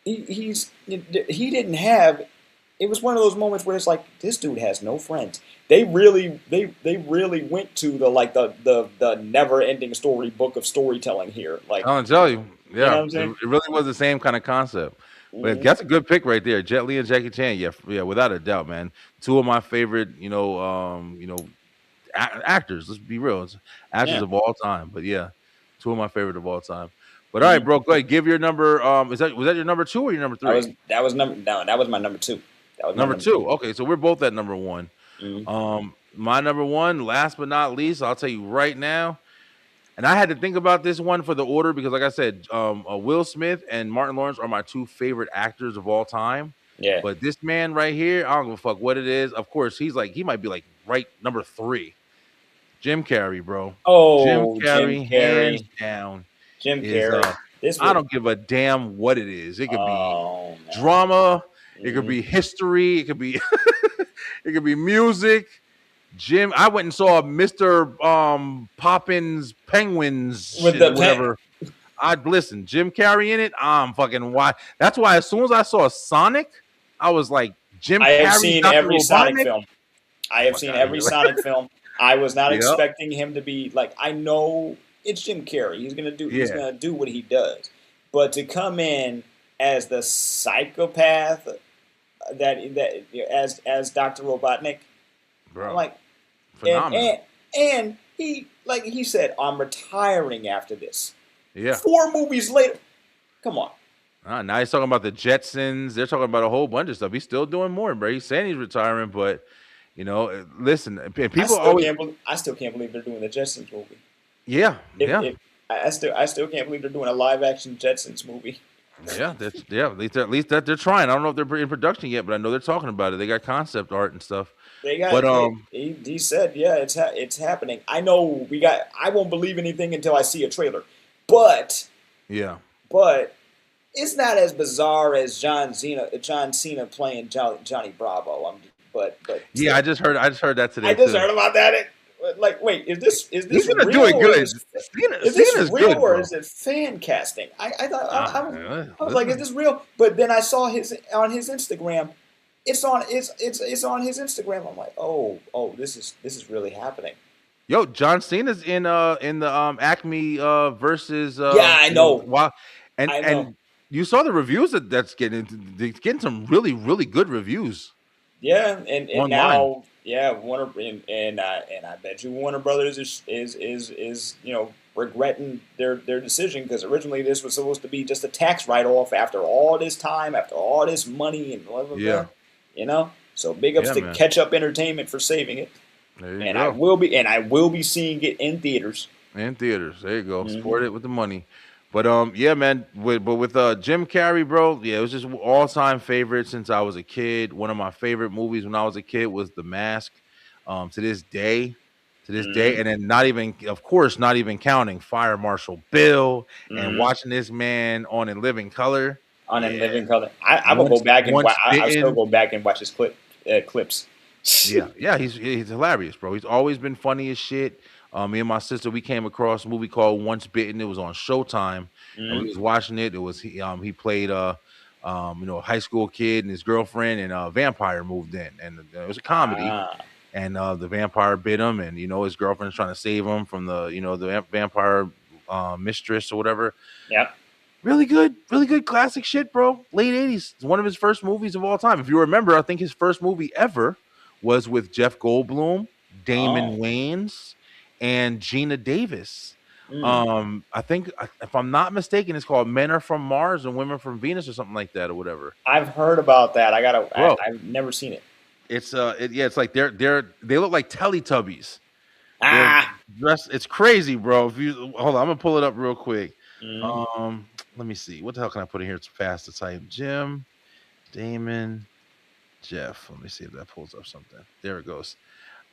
he didn't have. It was one of those moments where it's like this dude has no friends. They really went to the never ending storybook of storytelling here. Like, I'll tell you. know Yeah, what I'm saying? it really was the same kind of concept. But Mhm. that's a good pick right there, Jet Li and Jackie Chan. Yeah, without a doubt, man. Two of my favorite, actors. Let's be real, it's actors Yeah. of all time. But yeah, two of my favorite of all time. But all right, Mhm. bro, go ahead. Give your number. Was that your number 2 or your number 3? That was my number 2. That was my Number 2. Okay, so we're both at number 1. Mhm. My number 1, last but not least, I'll tell you right now. And I had to think about this one for the order because, like I said, Will Smith and Martin Lawrence are my 2 favorite actors of all time. Yeah. But this man right here, I don't give a fuck what it is. Of course, he might be like right number 3. Jim Carrey, bro. Oh, Jim Carrey, Jim Carrey. hands down. Jim Is Carrey. This I was, don't give a damn what it is. It could be oh, man. drama. It could Mhm. be history. It could be it could be music. Jim, I went and saw Mr. Poppins Penguins With shit the or whatever. I'd listen, Jim Carrey in it. I'm fucking why. That's why as soon as I saw Sonic, I was like, Jim I Carrey. have seen Dr. every Sonic Robotnik? film. I have my seen God, every really? Sonic film. I was not Yep. expecting him to be like. I know it's Jim Carrey. He's gonna do. He's Yeah. gonna do what he does. But to come in as the psychopath as Dr. Robotnik, Bro, I'm like, phenomenal. and he like he said, I'm retiring after this. Yeah. 4 movies later, come on. Now he's talking about the Jetsons. They're talking about a whole bunch of stuff. He's still doing more, bro. He's saying he's retiring, but listen, and people always, I still can't believe they're doing the Jetsons movie. yeah, yeah. If I still can't believe they're doing a live action Jetsons movie. Yeah, at least that they're trying. I don't know if they're in production yet, but I know they're talking about it. They got concept art and stuff. They got. But He said, yeah, it's happening. I know I won't believe anything until I see a trailer, but yeah, it's not as bizarre as John Cena playing Johnny Bravo. But yeah. I just heard that today. I just too. heard about that. Like, wait, is this He's real? gonna do it or good. Is Cena's this real good, or bro. is it fan casting? I thought I was like, is Listen. this real? But then I saw on his Instagram. It's on his Instagram. I'm like, oh, this is really happening. Yo, John Cena's in the Acme versus Yeah, I know. Wow, and I know. and you saw the reviews that's getting some really really good reviews. Yeah, and Online. now Warner and I bet you Warner Brothers is regretting their decision, because originally this was supposed to be just a tax write off after all this time, after all this money and blah blah blah. Yeah. So big ups to man. Catch Up Entertainment for saving it, There you and go. I will be seeing it in theaters. In theaters. There you go. Mhm. Support it with the money. But yeah, man. With Jim Carrey, bro. Yeah, it was just all time favorite since I was a kid. One of my favorite movies when I was a kid was The Mask. To this day, and then not even counting Fire Marshal Bill and watching this man on In Living Color. On In Living Color, I will go back and I still go back and watch his clips. Yeah, he's hilarious, bro. He's always been funny as shit. Me and my sister, we came across a movie called Once Bitten. It was on Showtime, and we was watching it. It was he played a high school kid and his girlfriend, and a vampire moved in, and it was a comedy. And the vampire bit him, and his girlfriend's trying to save him from the vampire mistress or whatever. Yep. Really good classic shit, bro. Late 80s. It's one of his first movies of all time. If you remember, I think his first movie ever was with Jeff Goldblum, Damon Wayans, and Gina Davis. I think, if I'm not mistaken, it's called Men Are From Mars and Women From Venus or something like that or whatever. I've heard about that. I've never seen it. It's it's like they look like Teletubbies. It's crazy, bro. If you hold on, I'm gonna pull it up real quick. Let me see. What the hell can I put in here? It's fast to type. Jim, Damon, Jeff. Let me see if that pulls up something. There it goes.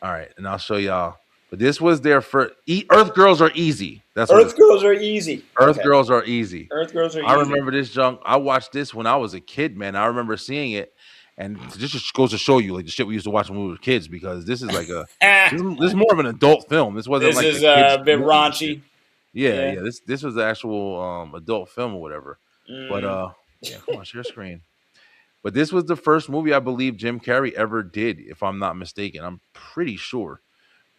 All right, and I'll show y'all. But this was their first. Earth Girls Are Easy. That's Earth Girls Are Easy. Earth Girls Are Easy. Earth Girls Are Easy. I remember this junk. I watched this when I was a kid, man. I remember seeing it. And this just goes to show you, like, the shit we used to watch when we were kids, because this is like this is more of an adult film. This wasn't like a bit raunchy. Yeah. This was the actual adult film or whatever. But come on, share screen. But this was the first movie I believe Jim Carrey ever did, if I'm not mistaken. I'm pretty sure.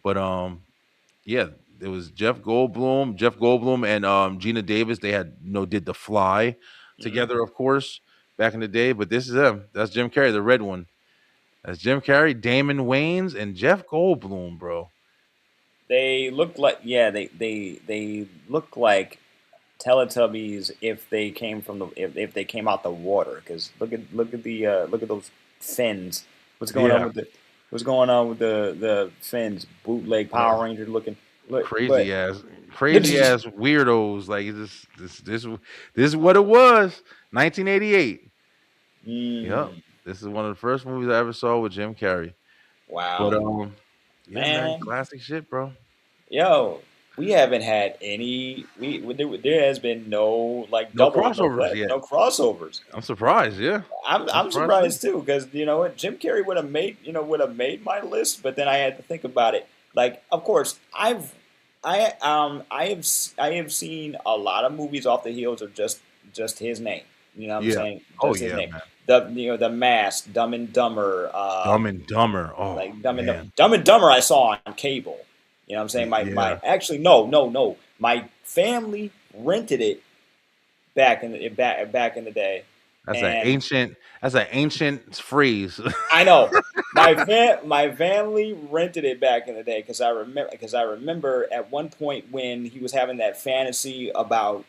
But it was Jeff Goldblum and Gina Davis. They had did The Fly together, of course, back in the day. But this is them. That's Jim Carrey, the red one. That's Jim Carrey, Damon Wayans, and Jeff Goldblum, bro. They look like they look like Teletubbies if they came from if they came out the water. Because look at those fins. What's going on with the fins? Bootleg Power Ranger looking. Crazy ass weirdos. Like this is what it was. 1988. Yep. This is one of the first movies I ever saw with Jim Carrey. Wow. But man, classic shit, bro. Yo, we haven't had any. There has been no crossovers yet. No crossovers. I'm surprised. Yeah, I'm surprised too, because you know what, Jim Carrey would have made my list, but then I had to think about it. Like, of course, I have seen a lot of movies off the heels of just his name. You know what I'm saying? Just his name. Man. The Mask, Dumb and Dumber. Dumb and Dumber. Oh, like Dumb and Dumber. I saw on cable. You know what I'm saying? Actually, no. My family rented it back in the day. That's an ancient phrase. I know. My family rented it back in the day because I remember at one point when he was having that fantasy about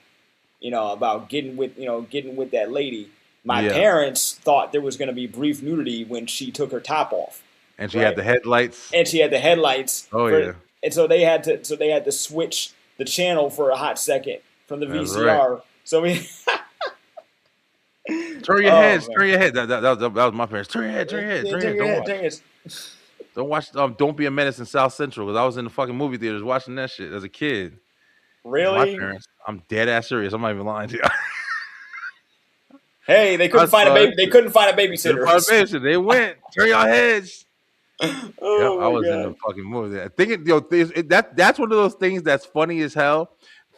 about getting with that lady. My Yeah. parents thought there was going to be brief nudity when she took her top off, And she right? had the headlights. And she had the headlights. Oh, yeah. And so they had to switch the channel for a hot second from the That's VCR. right. So we Turn your Oh, heads. man. Turn your head. That was my parents. Turn your head. Turn your head. Yeah, Turn your head. turn your head. Don't watch. Don't Be a Menace in South Central, because I was in the fucking movie theaters watching that shit as a kid. My Really? parents. I'm dead ass serious. I'm not even lying to you. Hey, they couldn't find a baby. They couldn't find a babysitter. They went. Turn your heads. Oh, I was my in the God. fucking movie. I think that's one of those things that's funny as hell.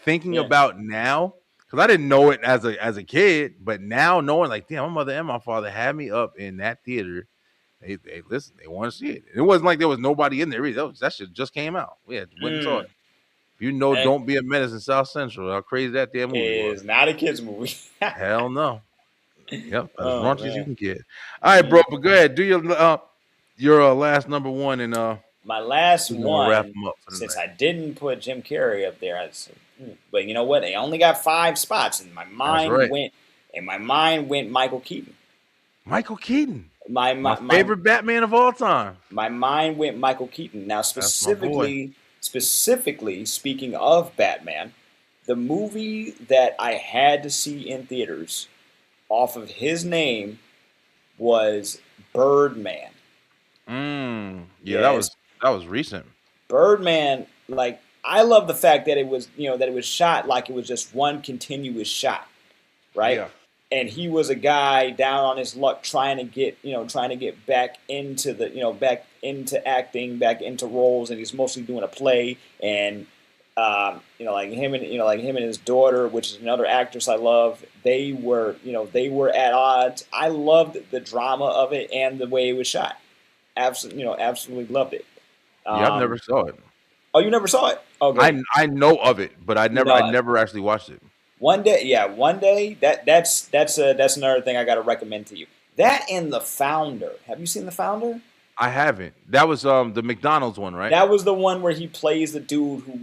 Thinking Yeah. about now, because I didn't know it as a kid, but now knowing, like, damn, my mother and my father had me up in that theater. They listen. They want to see it. It wasn't like there was nobody in there either. That shit just came out. We had went and saw it. If you know, That Don't Be a Menace in South Central, how crazy that damn movie was. is not a kids movie. Hell no. Yep, as Oh, raunchy as you man. can get. All right, bro. But go ahead, do your last number one, and My last we're gonna wrap one, them up for the since night. I didn't put Jim Carrey up there, but you know what? They only got 5 spots, and my mind right. went Michael Keaton. Michael Keaton, My my favorite Batman of all time. My mind went Michael Keaton. Now, That's my boy. specifically speaking of Batman, the movie that I had to see in theaters off of his name was Birdman. Yeah, Yes. that was recent. Birdman, like, I love the fact that it was shot like it was just one continuous shot, right? Yeah. And he was a guy down on his luck trying to get back into back into acting, back into roles, and he's mostly doing a play. And like him and his daughter, which is another actress I love, they were at odds. I loved the drama of it and the way it was shot. Absolutely loved it. Yeah, I've never saw it. Oh, you never saw it? Okay. I know of it, but I never actually watched it. One day. That's another thing I got to recommend to you. That and The Founder. Have you seen The Founder? I haven't. That was the McDonald's one, right? That was the one where he plays the dude who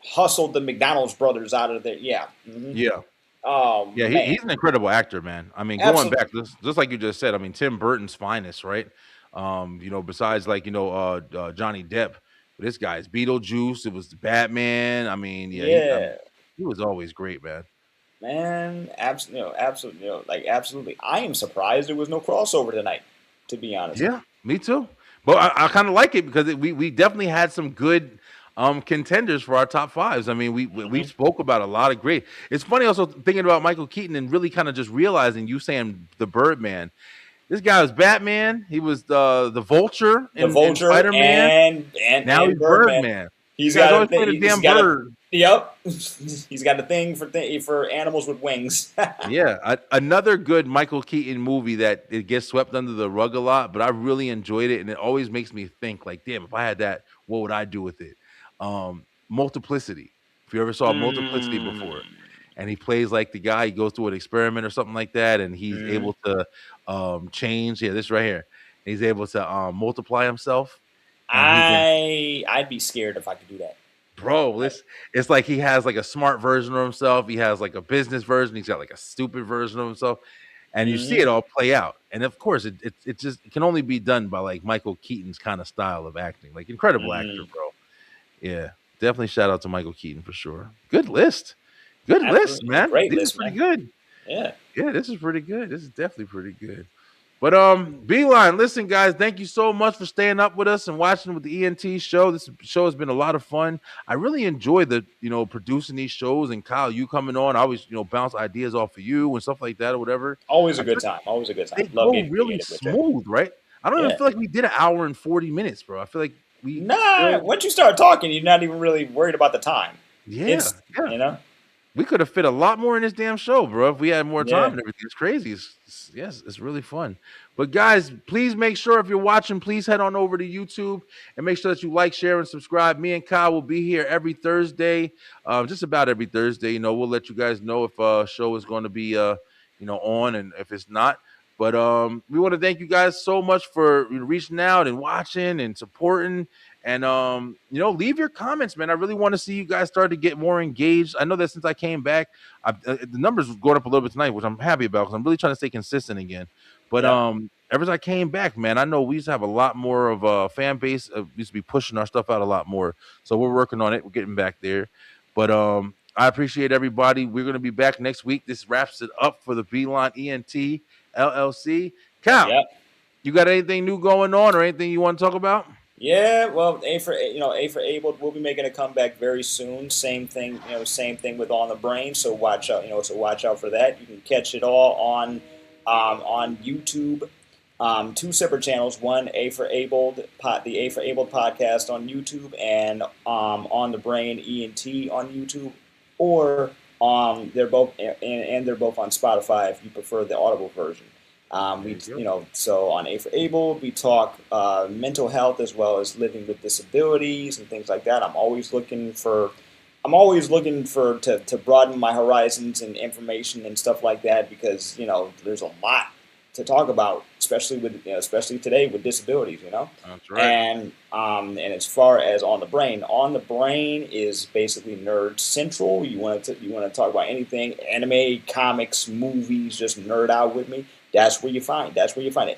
hustled the McDonald's brothers out of there. Yeah. Mhm. Yeah. Oh, Yeah, man. he's an incredible actor, man. I mean, Absolutely. going back, just like you just said, I mean, Tim Burton's finest, right? Besides Johnny Depp, this guy's Beetlejuice. It was Batman. I mean, Yeah. he was always great, man. Man, absolutely. Absolutely. I am surprised there was no crossover tonight, to be honest. Yeah, me too. But I kind of like it because we definitely had some good contenders for our top fives. I mean, we spoke about a lot of great. It's funny also thinking about Michael Keaton and really kind of just realizing you saying the Birdman. This guy was Batman. He was the Vulture in Spider-Man. and Now and he's Birdman. Birdman. He's This guy's got a always played a thing. damn bird. Yep. He's got a thing for animals with wings. Yeah, another good Michael Keaton movie that it gets swept under the rug a lot, but I really enjoyed it, and it always makes me think, like, damn, if I had that, what would I do with it? Multiplicity. If you ever saw Multiplicity before, and he plays like the guy, he goes through an experiment or something like that, and he's able to change. Yeah, this right here. He's able to multiply himself. I'd be scared if I could do that. Bro, it's like he has like a smart version of himself. He has like a business version. He's got like a stupid version of himself, and you see it all play out. And of course, it can only be done by like Michael Keaton's kind of style of acting. Like, incredible actor, bro. Yeah, definitely shout out to Michael Keaton for sure. Good list, list, man. Great This list, is pretty man. good. Yeah. This is pretty good. This is definitely pretty good. But Beeline, listen, guys, thank you so much for staying up with us and watching with the ENT show. This show has been a lot of fun. I really enjoy producing these shows, and Kyle, you coming on. I always, bounce ideas off of you and stuff like that or whatever. Always a good time. Always a good They time. Love go getting really creative with you. smooth, right? I don't even Yeah. feel like we did an hour and 40 minutes, bro. I feel like we Once you start talking, you're not even really worried about the time. yeah. We could have fit a lot more in this damn show, bro, if we had more time Yeah. and everything. It's crazy. It's really fun. But guys, please make sure if you're watching, please head on over to YouTube and make sure that you like, share, and subscribe. Me and Kyle will be here every Thursday, just about every Thursday. We'll let you guys know if a show is going to be on and if it's not. But we want to thank you guys so much for reaching out and watching and supporting. And leave your comments, man. I really want to see you guys start to get more engaged. I know that since I came back, the numbers going up a little bit tonight, which I'm happy about because I'm really trying to stay consistent again. But ever since I came back, man, I know we used to have a lot more of a fan base. We used to be pushing our stuff out a lot more. So we're working on it. We're getting back there. But I appreciate everybody. We're going to be back next week. This wraps it up for the Beeline ENT LLC. Cal, you got anything new going on or anything you want to talk about? Yeah, well, A for Able will be making a comeback very soon. Same thing with On the Brain. So watch out, watch out for that. You can catch it all on YouTube. Two separate channels. One, A for Abled, the A for Abled podcast on YouTube, and On the Brain ENT on YouTube, or they're both on Spotify if you prefer the Audible version. So on A for Able, we talk mental health as well as living with disabilities and things like that. I'm always looking to broaden my horizons and information and stuff like that because there's a lot to talk about, especially today with disabilities. That's right. And as far as On the Brain is basically nerd central. You want to talk about anything, anime, comics, movies, just nerd out with me. That's where you find it. That's where you find me.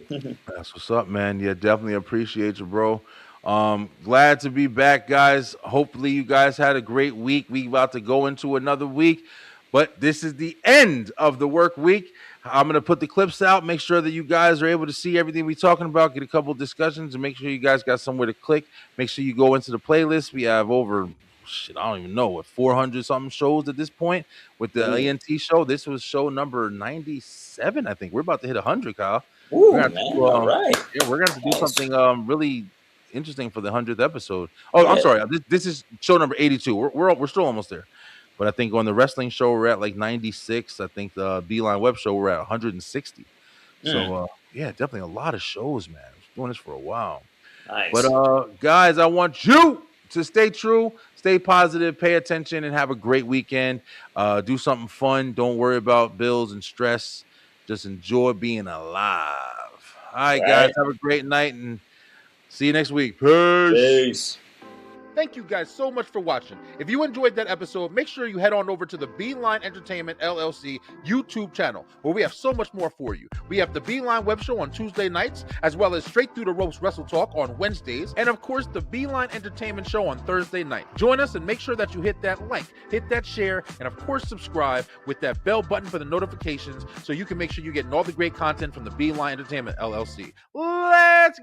That's what's up, man. Yeah, definitely appreciate you, bro. Glad to be back, guys. Hopefully you guys had a great week. We about to go into another week, but this is the end of the work week. I'm going to put the clips out, make sure that you guys are able to see everything we're talking about, get a couple discussions, and make sure you guys got somewhere to click. Make sure you go into the playlist. We have over I don't even know what 400 something shows at this point with the ENT show. This was show number 97, I think. We're about to hit 100, Kyle. Ooh, man, all right. Yeah, we're gonna have to do something really interesting for the 100th episode. Oh, yeah. I'm sorry. This is show number 82. We're still almost there, but I think on the wrestling show we're at like 96. I think the Beeline Web show we're at 160. So yeah, definitely a lot of shows, man. I was doing this for a while. Nice. But guys, I want you to stay true, stay positive, pay attention, and have a great weekend. Do something fun. Don't worry about bills and stress. Just enjoy being alive. All right, guys, have a great night, and see you next week. Peace. Thank you guys so much for watching. If you enjoyed that episode, make sure you head on over to the Beeline Entertainment LLC YouTube channel, where we have so much more for you. We have the Beeline Web Show on Tuesday nights, as well as Straight Through the Ropes Wrestle Talk on Wednesdays, and of course, the Beeline Entertainment Show on Thursday night. Join us and make sure that you hit that like, hit that share, and of course, subscribe with that bell button for the notifications so you can make sure you're getting all the great content from the Beeline Entertainment LLC. Let's go!